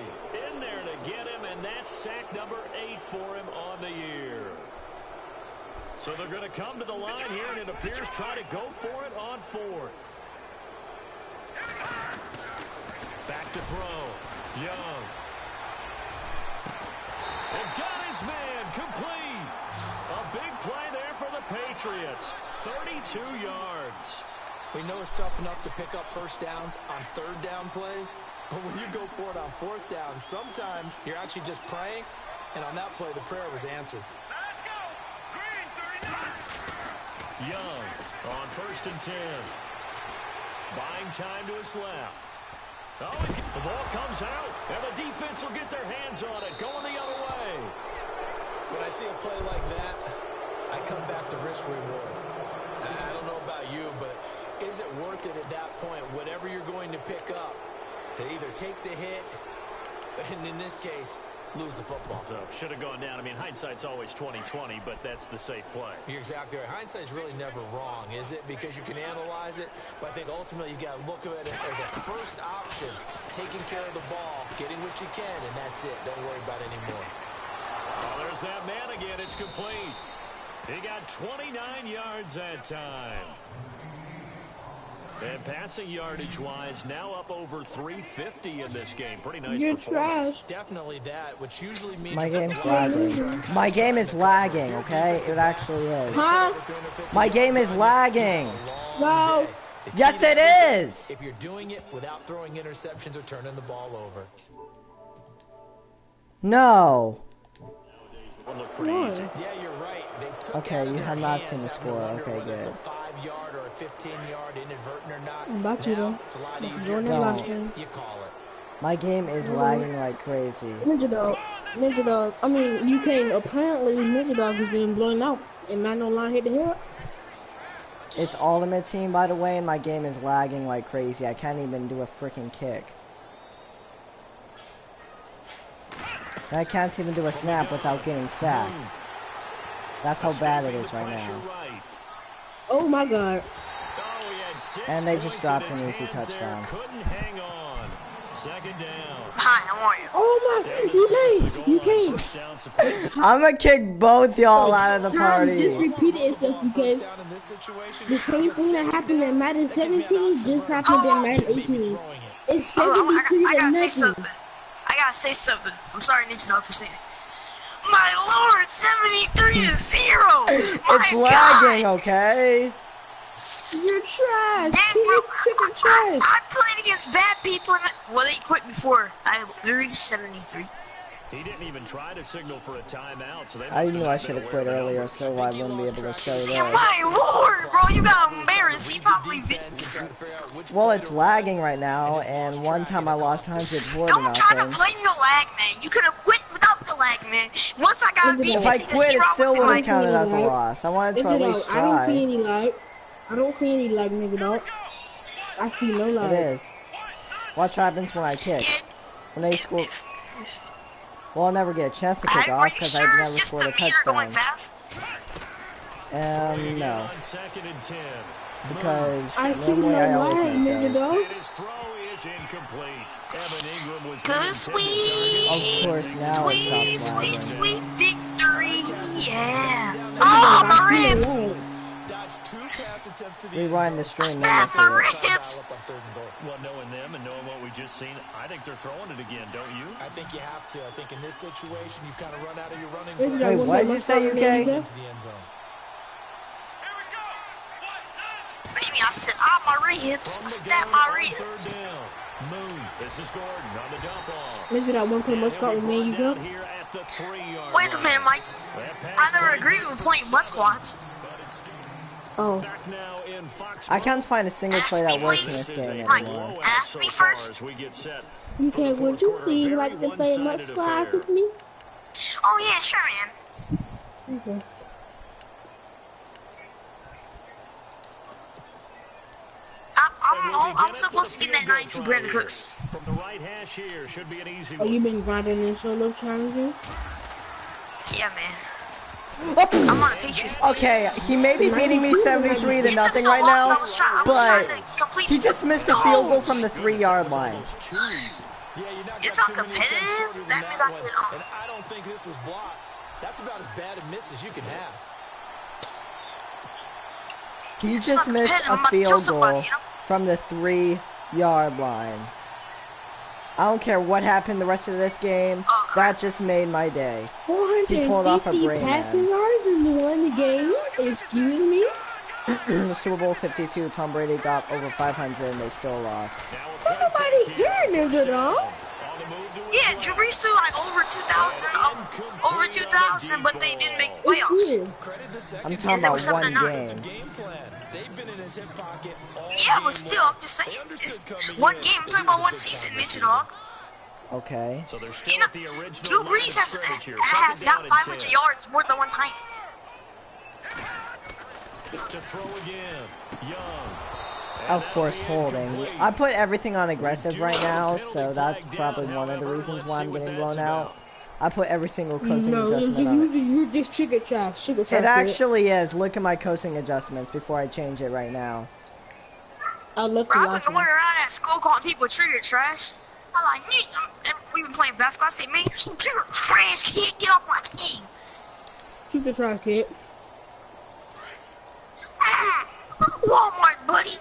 Speaker 2: in there to get him, and that's sack number 8 for him on the year. So they're going to come to the line here, and it appears try to go for it on 4th. Back to throw. Young. And got his man complete. A big play there for the Patriots. 32 yards.
Speaker 3: We know it's tough enough to pick up first downs on third down plays, but when you go for it on 4th down, sometimes you're actually just praying, and on that play, the prayer was answered.
Speaker 4: Let's go. Green 39.
Speaker 2: Young on 1st and 10. Buying time to his left. Oh, the ball comes out, and the defense will get their hands on it, going the other way.
Speaker 3: When I see a play like that, I come back to risk reward. I don't know about you, but is it worth it at that point, whatever you're going to pick up, to either take the hit, and in this case, lose the football?
Speaker 2: So, should have gone down. I mean, hindsight's always 20/20, but that's the safe play.
Speaker 3: You're exactly right. Hindsight's really never wrong, is it? Because you can analyze it, but I think ultimately you got to look at it as a first option, taking care of the ball, getting what you can, and that's it. Don't worry about it anymore.
Speaker 2: Oh, there's that man again. It's complete. He got 29 yards that time. And passing yardage-wise, now up over 350 in this game. Pretty nice
Speaker 5: You're
Speaker 2: performance.
Speaker 5: trash.
Speaker 3: Definitely that, which usually means
Speaker 1: My game's lagging. My game is lagging, okay? It actually is.
Speaker 5: Huh?
Speaker 1: My game is lagging.
Speaker 5: No.
Speaker 1: Yes, it is.
Speaker 3: If you're doing it without throwing interceptions or turning the ball over.
Speaker 1: No.
Speaker 2: Will look pretty easy.
Speaker 3: Yeah, you're right. They took
Speaker 1: Okay,
Speaker 3: out of
Speaker 1: you
Speaker 3: their
Speaker 1: have not
Speaker 3: hands
Speaker 1: seen the
Speaker 3: having to
Speaker 1: score.
Speaker 3: wonder
Speaker 1: Okay,
Speaker 3: whether it's
Speaker 1: good.
Speaker 3: a 5-yard or a 15-yard, inadvertent or not.
Speaker 5: About you,
Speaker 3: Now,
Speaker 5: though.
Speaker 3: it's a lot
Speaker 5: This is
Speaker 3: easier
Speaker 5: on
Speaker 3: to
Speaker 5: the
Speaker 3: see
Speaker 5: last
Speaker 3: it.
Speaker 5: one.
Speaker 3: You call it.
Speaker 1: My game is lagging like crazy.
Speaker 5: Ninja Dog. I mean, you can't. Apparently, Ninja Dog has been blown out, and not no line hit the head.
Speaker 1: It's Ultimate Team, by the way, and my game is lagging like crazy. I can't even do a freaking kick. And I can't even do a snap without getting sacked. That's how bad it is right now.
Speaker 5: Oh my God.
Speaker 1: And they just dropped an easy touchdown.
Speaker 2: Couldn't hang on. Second down.
Speaker 6: Hi, how are you?
Speaker 5: Oh my. You can't.
Speaker 1: I'm gonna kick both y'all out of the
Speaker 5: Times
Speaker 1: party.
Speaker 5: just repeated itself because the same thing that happened in Madden 17 just happened in Madden 18. It's 73
Speaker 6: I
Speaker 5: to
Speaker 6: gotta say
Speaker 5: nothing.
Speaker 6: something. I gotta say something. I'm sorry, Ninja Dog, for saying it. My lord, 73 to 0!
Speaker 1: It's lagging, okay?
Speaker 5: You're trash.
Speaker 6: Dang,
Speaker 5: You're
Speaker 6: bro,
Speaker 5: chicken trash.
Speaker 6: I played against bad people. Well, they quit before I reached 73.
Speaker 2: He didn't even try to signal for a timeout, so they
Speaker 1: I
Speaker 2: must
Speaker 1: knew
Speaker 2: have
Speaker 1: I
Speaker 2: been
Speaker 1: should have
Speaker 2: aware
Speaker 1: quit
Speaker 2: of the
Speaker 1: earlier,
Speaker 2: numbers.
Speaker 1: so I wouldn't be able to show
Speaker 6: Yeah,
Speaker 1: that.
Speaker 6: my lord, bro, you got embarrassed. He probably
Speaker 1: Well, it's lagging right now, and one time I lost 104 to
Speaker 6: Don't try to
Speaker 1: nothing.
Speaker 6: blame the lag, man. You could have quit without the lag, man. Once I got beat
Speaker 1: If I
Speaker 6: 50 to
Speaker 1: quit,
Speaker 6: 0,
Speaker 1: it still
Speaker 6: I
Speaker 1: would have
Speaker 6: like,
Speaker 1: counted as a loss. I wanted to at
Speaker 5: Ninja
Speaker 1: least
Speaker 5: Dog, I don't see
Speaker 1: try.
Speaker 5: any lag. I don't see any lag, Ninja Dog. I see no lag.
Speaker 1: It is. Watch what happens when I kick. When they score. Well, I'll never get a chance to kick
Speaker 6: Are
Speaker 1: off
Speaker 6: you
Speaker 1: because
Speaker 6: sure
Speaker 1: I've
Speaker 6: it's
Speaker 1: never
Speaker 6: just
Speaker 1: scored a
Speaker 6: the meter going
Speaker 1: touchdown.
Speaker 6: fast?
Speaker 1: No.
Speaker 2: On second and 10.
Speaker 1: Because
Speaker 5: I see
Speaker 1: normally
Speaker 5: no
Speaker 1: I always
Speaker 5: lag,
Speaker 1: make
Speaker 5: Ninja
Speaker 1: those.
Speaker 5: Dog.
Speaker 2: And his throw is incomplete. Evan Ingram was the
Speaker 6: Cause
Speaker 2: intended target.
Speaker 1: Of course, now it
Speaker 6: sweet,
Speaker 1: stops
Speaker 6: sweet,
Speaker 1: lagging.
Speaker 6: sweet victory. Yeah.
Speaker 5: Everybody
Speaker 6: Oh,
Speaker 5: got
Speaker 6: my
Speaker 5: clear
Speaker 6: ribs.
Speaker 5: leg.
Speaker 1: Rewind the stream, then
Speaker 6: Snap
Speaker 1: you'll
Speaker 6: my
Speaker 1: see it.
Speaker 6: ribs.
Speaker 2: Well, knowing them and knowing what we just seen, I think they're throwing it again, don't you?
Speaker 3: I think you have to. I think in this situation, you kind of run out of your running
Speaker 5: Wait,
Speaker 3: play.
Speaker 1: Wait, what did you say, UK?
Speaker 3: Into the end zone.
Speaker 4: Here we go. What?
Speaker 6: What do you mean? I said, my ribs. Snap my ribs.
Speaker 2: Moon. This is Gordon on the dump off.
Speaker 5: Look at that one play Muscat with me, you go.
Speaker 2: Here at the 3-yard
Speaker 6: Wait a minute, Mike. I never agreed with playing mud squats.
Speaker 5: Oh.
Speaker 1: I can't find a single play that works in this game anymore.
Speaker 6: Ask me first.
Speaker 5: You can, would you please like to play Muscat with me?
Speaker 6: Oh, yeah, sure, man.
Speaker 5: Okay.
Speaker 6: I'm so close to getting that 92 Brandon Cooks.
Speaker 2: From the right hash here should be an easy
Speaker 5: Oh,
Speaker 2: one.
Speaker 5: you been grinding in solo challenges?
Speaker 6: Yeah, man. I'm on a Patriots.
Speaker 1: Okay, he may be beating me 73 to nothing right now, but he just missed a field goal from the 3-yard line.
Speaker 6: It's not competitive. That means I can.
Speaker 3: And I don't think this was blocked. That's about as bad a miss as you can have.
Speaker 1: He
Speaker 6: It's
Speaker 1: just
Speaker 6: not
Speaker 1: missed
Speaker 6: competitive.
Speaker 1: a
Speaker 6: I'm about to kill
Speaker 1: field
Speaker 6: somebody,
Speaker 1: goal
Speaker 6: you know?
Speaker 1: from the 3-yard line. I don't care what happened the rest of this game. That just made my day. He pulled off a
Speaker 5: 450
Speaker 1: great
Speaker 5: passing
Speaker 1: man.
Speaker 5: yards and won the game? Excuse me?
Speaker 1: Super Bowl 52, Tom Brady got over 500 and they still lost.
Speaker 5: Nobody here, nigga, dog.
Speaker 6: Yeah, Drew Brees threw like over 2,000, but they didn't make the playoffs.
Speaker 1: I'm talking about one
Speaker 6: game.
Speaker 1: game.
Speaker 6: Yeah, but still, I'm just saying, it's one game. I'm talking about one season, Mitch dog.
Speaker 1: Okay.
Speaker 2: So they're
Speaker 6: You
Speaker 2: still
Speaker 6: know,
Speaker 2: at the original
Speaker 6: Drew
Speaker 2: line
Speaker 6: Brees
Speaker 2: of scrimmage here.
Speaker 6: has got
Speaker 2: Second down
Speaker 6: 500
Speaker 2: and 10.
Speaker 6: yards more than one time.
Speaker 2: To throw again. Young.
Speaker 1: Of course, holding. I put everything on aggressive right now, so that's probably one of the reasons why I'm getting blown out. I put every single coasting adjustment on it.
Speaker 5: You're just trigger trash.
Speaker 1: It actually is. Look at my coasting adjustments before I change it right now.
Speaker 5: I love to
Speaker 6: Bro, I've
Speaker 5: watch
Speaker 6: been
Speaker 5: them.
Speaker 6: going around at school calling people trigger trash. I'm like, man, we been playing basketball. I say, man, you're some trigger trash, kid. Get off my team.
Speaker 5: Trigger trash, kid.
Speaker 6: Walmart, buddy.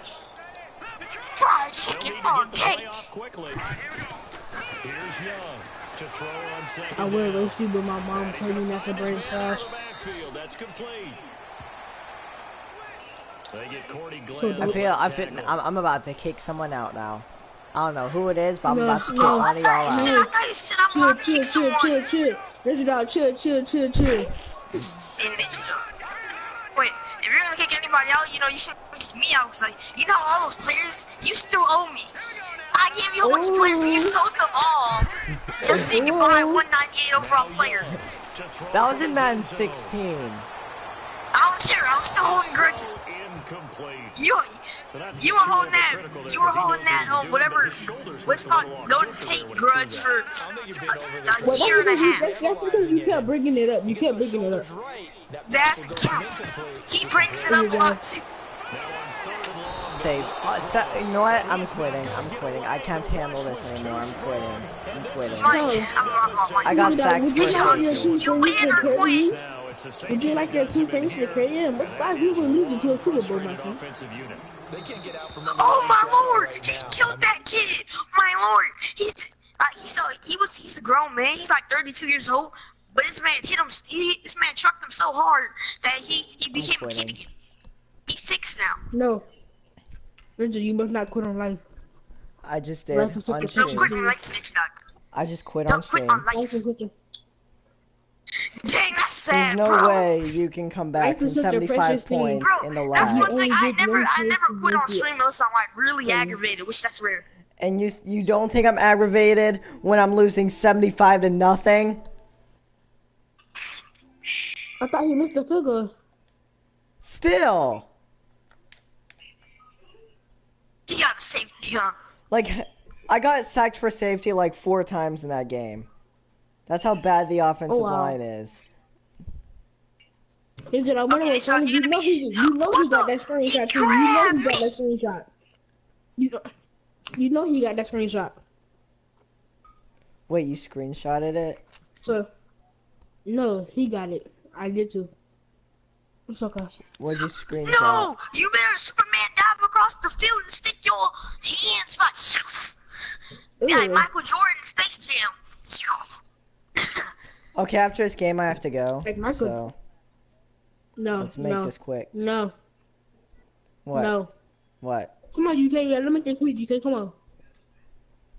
Speaker 6: Fried chicken all day.
Speaker 2: Quickly. Here's Young to throw on second.
Speaker 5: I will race you, but my mom told me not to bring trash.
Speaker 2: Backfield, that's complete. They get Cordy
Speaker 5: So
Speaker 2: Glenn.
Speaker 1: I feel, I'm about to kick someone out now. I don't know who it is, but I'm
Speaker 5: No,
Speaker 1: about to kick
Speaker 5: no.
Speaker 1: one of y'all
Speaker 6: I
Speaker 1: out.
Speaker 6: thought you said I'm on to kick someone.
Speaker 5: Chill. Raise it out, chill.
Speaker 6: And bitch, wait, if you're gonna kick anybody out, you know, you should kick me out. Cause, like, you know, all those players, you still owe me. I gave you a bunch of players and you sold them all. Just so you can buy a 198 overall player.
Speaker 1: That was in Madden 16.
Speaker 6: I don't care, I'm still holding grudges.
Speaker 2: Incomplete.
Speaker 6: You were holding that, whatever, what's called, don't take grudge for a year and a half.
Speaker 5: That's because you kept bringing it up.
Speaker 6: That's count. He brings it up a lot too.
Speaker 1: Save. You know what? I'm quitting. I can't handle this anymore. I'm quitting. I got sacked for it.
Speaker 6: You win or quit.
Speaker 5: Would you like that 2 things to carry in? What's that? You will lose until Super Bowl, my friend.
Speaker 3: Oh
Speaker 6: my lord! He killed that kid! My lord! He's a grown man. He's like 32 years old. But this man hit him. This man trucked him so hard that he became a kid again. He's 6 now.
Speaker 5: No. Richard, you must not quit on life.
Speaker 1: I just did.
Speaker 5: Life is such a
Speaker 1: On
Speaker 6: Don't quit
Speaker 1: stream.
Speaker 6: on life, next time.
Speaker 1: I just quit on
Speaker 6: Don't quit
Speaker 1: stream.
Speaker 6: on life. Dang, that's sad,
Speaker 1: There's no
Speaker 6: bro.
Speaker 1: way you can come back
Speaker 5: Life
Speaker 1: from
Speaker 5: is such a
Speaker 1: 75
Speaker 5: precious thing.
Speaker 1: points
Speaker 6: Bro,
Speaker 1: in the
Speaker 6: that's
Speaker 1: lab.
Speaker 6: one thing. I never quit on
Speaker 5: make it.
Speaker 6: stream unless I'm like really aggravated, which that's rare.
Speaker 1: And you don't think I'm aggravated when I'm losing 75 to nothing?
Speaker 5: I thought he missed the field goal.
Speaker 1: Still.
Speaker 6: You got the safety, huh?
Speaker 1: Like, I got sacked for safety like 4 times in that game. That's how bad the offensive line is.
Speaker 5: Is it? I wonder what
Speaker 6: so
Speaker 5: funny. You know he got that screenshot too. You know he got that screenshot. You know he got that screenshot.
Speaker 1: Wait, you screenshotted it?
Speaker 5: So, no, he got it. I did too. It's okay.
Speaker 1: What'd you screenshot?
Speaker 6: No, you better Superman dive across the field and stick your hands by. Yeah, like Michael Jordan, Space Jam.
Speaker 1: Okay, after this game, I have to go.
Speaker 5: Like Michael.
Speaker 1: So
Speaker 5: no,
Speaker 1: let's make this quick.
Speaker 5: No.
Speaker 1: What?
Speaker 5: No.
Speaker 1: What?
Speaker 5: Come on, UK. Let me think quick. UK, come on.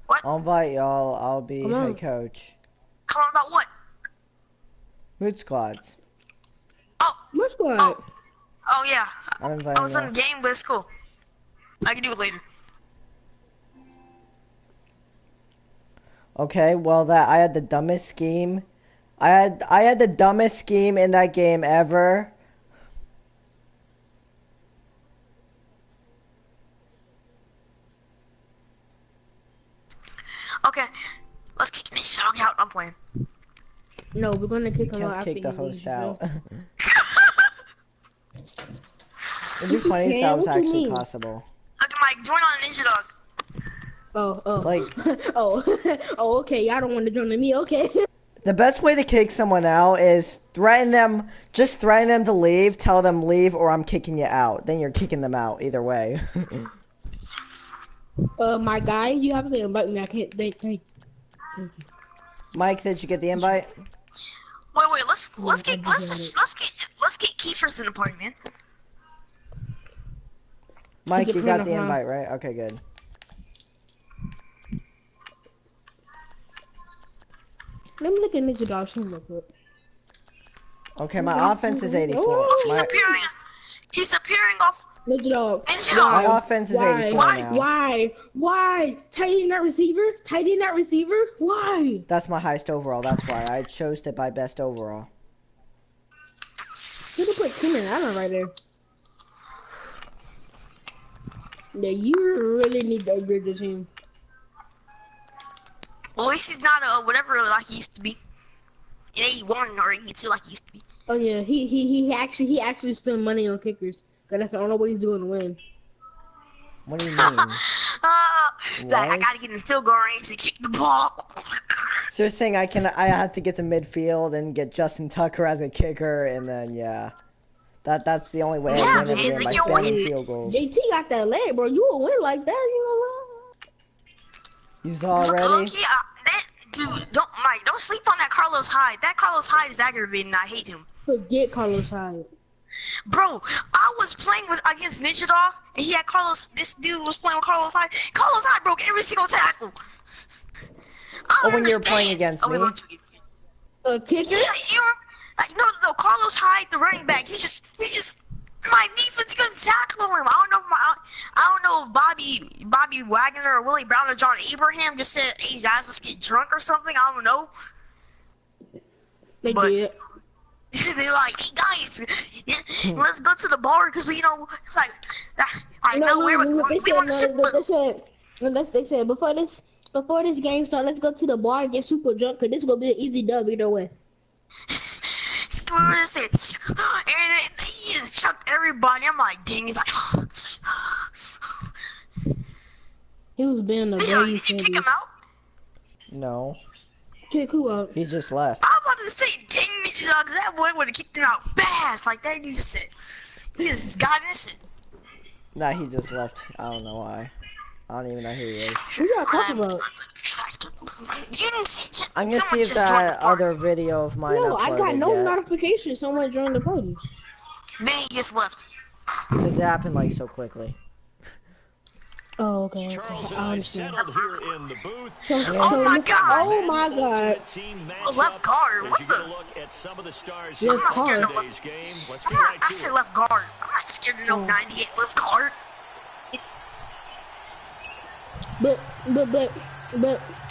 Speaker 6: What?
Speaker 1: I'll invite y'all. I'll be head coach.
Speaker 6: Come on, about what?
Speaker 1: Mood squads.
Speaker 6: Oh.
Speaker 5: What squad?
Speaker 6: Oh yeah.
Speaker 1: I'm
Speaker 6: I
Speaker 1: inviting
Speaker 6: was on the game, but it's cool. I can do it later.
Speaker 1: Okay, well I had the dumbest scheme. I had the dumbest scheme in that game ever.
Speaker 6: Okay, let's kick this dog out. I'm playing.
Speaker 5: No, we're gonna kick him out.
Speaker 1: Can't kick the host out. It'd
Speaker 5: Yes,
Speaker 1: be funny
Speaker 5: you
Speaker 1: if
Speaker 5: can.
Speaker 1: that was
Speaker 5: What you
Speaker 1: actually
Speaker 5: mean?
Speaker 1: possible.
Speaker 6: Okay, Mike, join on Ninja Dog.
Speaker 5: Oh.
Speaker 1: Like,
Speaker 5: oh, okay. Y'all don't want to join me, okay?
Speaker 1: the best way to kick someone out is threaten them. Just threaten them to leave. Tell them leave, or I'm kicking you out. Then you're kicking them out either way.
Speaker 5: My guy, you have to invite me. I can't.
Speaker 1: Mike, did you get the invite?
Speaker 6: Wait, let's get Kiefer's in the party, man.
Speaker 1: Mike,
Speaker 5: Get
Speaker 1: you got the
Speaker 5: rid of her.
Speaker 1: invite, right? Okay, good.
Speaker 5: Let me look at Ninja Dog team real quick.
Speaker 1: Okay, my offense is 84.
Speaker 6: Oh,
Speaker 1: My,
Speaker 6: he's appearing off
Speaker 5: Ninja Dog.
Speaker 6: Ninja
Speaker 1: my
Speaker 6: Dog.
Speaker 1: offense is
Speaker 5: Why?
Speaker 1: 84 now.
Speaker 5: Why? Tight end that receiver? Tight end that receiver? Why?
Speaker 1: That's my highest overall. That's why I chose it by best overall.
Speaker 5: You could put Keenan Allen right there. Yeah, you really need to upgrade the team.
Speaker 6: Well, at least he's not whatever like he used to be. In 81 or 82 like he used to be.
Speaker 5: Oh yeah, he actually spent money on kickers. Cause that's the only way he's going to win.
Speaker 1: What do you mean?
Speaker 6: Like, I gotta get in field goal range and kick the ball.
Speaker 1: So you're saying I have to get to midfield and get Justin Tucker as a kicker, and then yeah, that's the only way I win every game by spamming field goals.
Speaker 5: JT got that leg, bro. You will win like that, you know.
Speaker 1: You saw already?
Speaker 6: Dude, don't sleep on that Carlos Hyde. That Carlos Hyde is aggravating. I hate him.
Speaker 5: Forget Carlos Hyde.
Speaker 6: Bro, I was playing against Ninja Dog, and he had Carlos. This dude was playing with Carlos Hyde. Carlos Hyde broke every single tackle.
Speaker 1: When you were playing against me?
Speaker 5: A kicker?
Speaker 6: Yeah, no, Carlos Hyde, the running back. He just, my defense couldn't tackle him. I don't know if Bobby Wagner or Willie Brown or John Abraham just said, "Hey guys, let's get drunk" or something. I don't know.
Speaker 5: They did.
Speaker 6: They're like, "Hey guys, let's go to the bar because we, like, I know we want to sit."
Speaker 5: They said before this game starts, let's go to the bar and get super drunk because this is gonna be an easy dub either way.
Speaker 6: And he just chucked everybody. I'm like, dang, he's like,
Speaker 5: he was being a
Speaker 6: did you kick him out?
Speaker 1: No.
Speaker 5: Kick who out?
Speaker 1: He just left.
Speaker 6: I'm about to say, dang, Ninja Dog, that boy would have kicked him out fast. Like that dude said. He just got innocent.
Speaker 1: Nah, he just left. I don't know why. I don't even know who he is.
Speaker 5: What you got talking about?
Speaker 1: I'm gonna see if that other video of mine
Speaker 5: No, I got no
Speaker 1: yet.
Speaker 5: notification. Someone joined the party.
Speaker 6: Then he just left.
Speaker 1: Because it happened like so quickly.
Speaker 5: Oh, okay.
Speaker 2: Charles and
Speaker 5: I
Speaker 2: I
Speaker 5: understand.
Speaker 2: settled here in the booth.
Speaker 6: Oh my God!
Speaker 5: Oh my God!
Speaker 6: Left guard. What the?
Speaker 5: Left guard.
Speaker 6: I said left guard. I'm not scared of no 98 left guard.
Speaker 5: But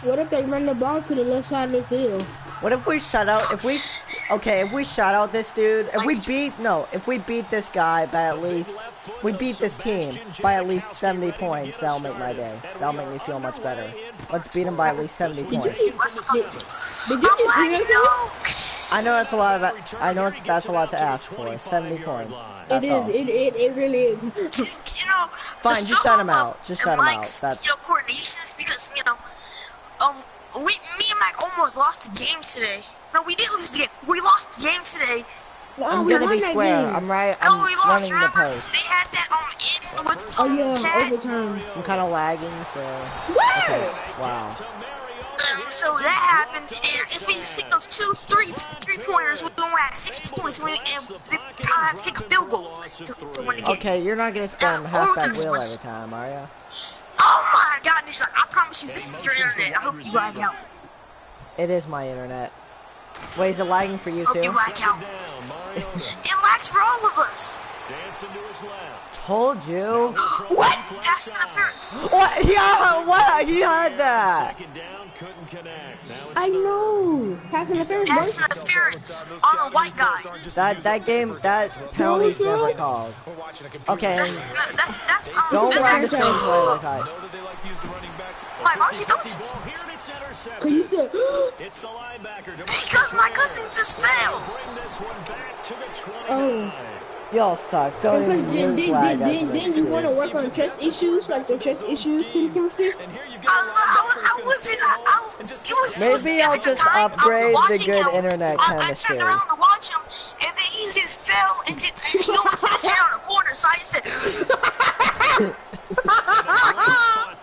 Speaker 5: what if they run the ball to the left side of the field?
Speaker 1: What if we shut out? If we shut out this dude, if we beat this guy by at least, we beat this team by at least 70 points, that'll make my day. That'll make me feel much better. Let's beat him by at least 70 points.
Speaker 5: Did you just hear that?
Speaker 1: I know that's a lot of. I know that's a lot to ask for. 70 points. That's all.
Speaker 5: It really is.
Speaker 1: Fine, just shut him out. Just shut him out. That's.
Speaker 6: Coordination is because me and Mike almost lost the game today. No, we didn't lose the game. We lost the game today
Speaker 5: No,
Speaker 1: I'm
Speaker 5: we
Speaker 1: gonna
Speaker 5: won
Speaker 1: be
Speaker 5: that
Speaker 1: square.
Speaker 5: game.
Speaker 1: I'm right.
Speaker 6: No,
Speaker 1: I'm
Speaker 6: we lost.
Speaker 1: running the
Speaker 6: Remember,
Speaker 1: post.
Speaker 6: they had that in with
Speaker 5: Oh yeah,
Speaker 6: chat.
Speaker 5: overtime.
Speaker 1: I'm kind of lagging, so. Okay.
Speaker 5: Where?
Speaker 1: Wow.
Speaker 6: So that happened, and if we just hit those three pointers, we're gonna have 6 points, and we have to kick a field goal to win the game.
Speaker 1: Okay, you're not gonna spam
Speaker 6: Or we
Speaker 1: halfback
Speaker 6: could
Speaker 1: wheel
Speaker 6: just-
Speaker 1: every time, are ya?
Speaker 6: Oh my God, Nisha, I promise you, this is your internet. I hope you lag out.
Speaker 1: It is my internet. Wait, is it lagging for you
Speaker 6: Hope
Speaker 1: too?
Speaker 6: you lag out. It lags for all of us.
Speaker 1: Told you.
Speaker 6: What? Pass interference.
Speaker 1: What? Yeah, what? He had that.
Speaker 5: I know. Passing the third
Speaker 6: Pass
Speaker 5: one.
Speaker 6: interference on a white guy.
Speaker 1: That game, that penalty's never called. Okay,
Speaker 6: That's
Speaker 1: don't
Speaker 6: that's
Speaker 1: run the
Speaker 6: actually-
Speaker 1: same play like I.
Speaker 6: Why don't you don't?
Speaker 5: Cause you said,
Speaker 6: Because my cousin just fell.
Speaker 5: oh.
Speaker 1: Y'all suck. Don't even use lag as an
Speaker 5: Didn't you want to
Speaker 1: excuse.
Speaker 5: work on chest issues, like the chest issues, team chemistry?
Speaker 6: It was
Speaker 1: Maybe I'll
Speaker 6: at the
Speaker 1: just
Speaker 6: time, I was
Speaker 1: upgrade the
Speaker 6: watching
Speaker 1: good
Speaker 6: him.
Speaker 1: internet
Speaker 6: I
Speaker 1: chemistry.
Speaker 6: turned around to watch him, and then he just fell, and he almost hit his head on a corner, so I just said,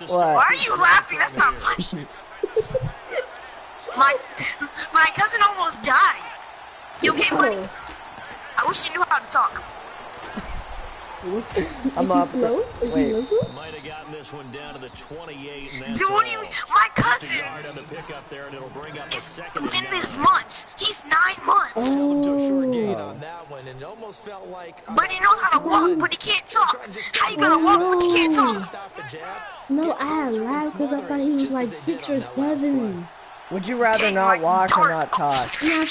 Speaker 1: What?
Speaker 6: why are you laughing? That's not funny. My cousin almost died. You okay, buddy? I wish you knew how to talk.
Speaker 1: I'm
Speaker 5: Is
Speaker 1: up.
Speaker 5: he slow? Is he
Speaker 1: Wait.
Speaker 5: little?
Speaker 2: Might have gotten this one down to the 28, and that's
Speaker 6: Dude, what do you mean? My cousin
Speaker 2: yard on the pickup there, and it'll bring up a
Speaker 6: is
Speaker 2: second
Speaker 6: in
Speaker 2: and
Speaker 6: his
Speaker 2: 9.
Speaker 6: months. He's 9 months.
Speaker 5: Oh.
Speaker 6: But he knows how to walk, but he can't talk. How you gonna walk, but you can't talk?
Speaker 5: No, I laughed because I thought he was like 6 or 7.
Speaker 1: Would you rather not walk or not talk?
Speaker 5: Yeah,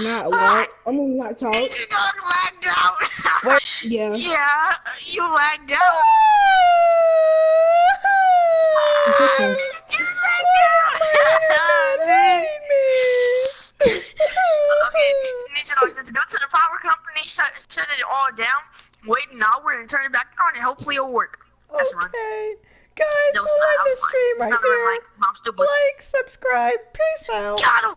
Speaker 5: not walk. I mean, not talk.
Speaker 6: You done lagged out.
Speaker 5: Yeah.
Speaker 6: Yeah, you lagged out.
Speaker 5: It's okay.
Speaker 6: You lagged out. Okay, Ninja, let's go to the power company, shut it all down, wait an hour, and turn it back on, and hopefully it'll work. That's fine.
Speaker 1: Okay. Guys,
Speaker 6: No,
Speaker 1: we'll
Speaker 6: it's not.
Speaker 1: end
Speaker 6: I was
Speaker 1: the stream
Speaker 6: lying. It's
Speaker 1: right
Speaker 6: not the red
Speaker 1: here.
Speaker 6: mic. I'm still blitzing.
Speaker 1: Like, subscribe. Peace out.
Speaker 6: Got him.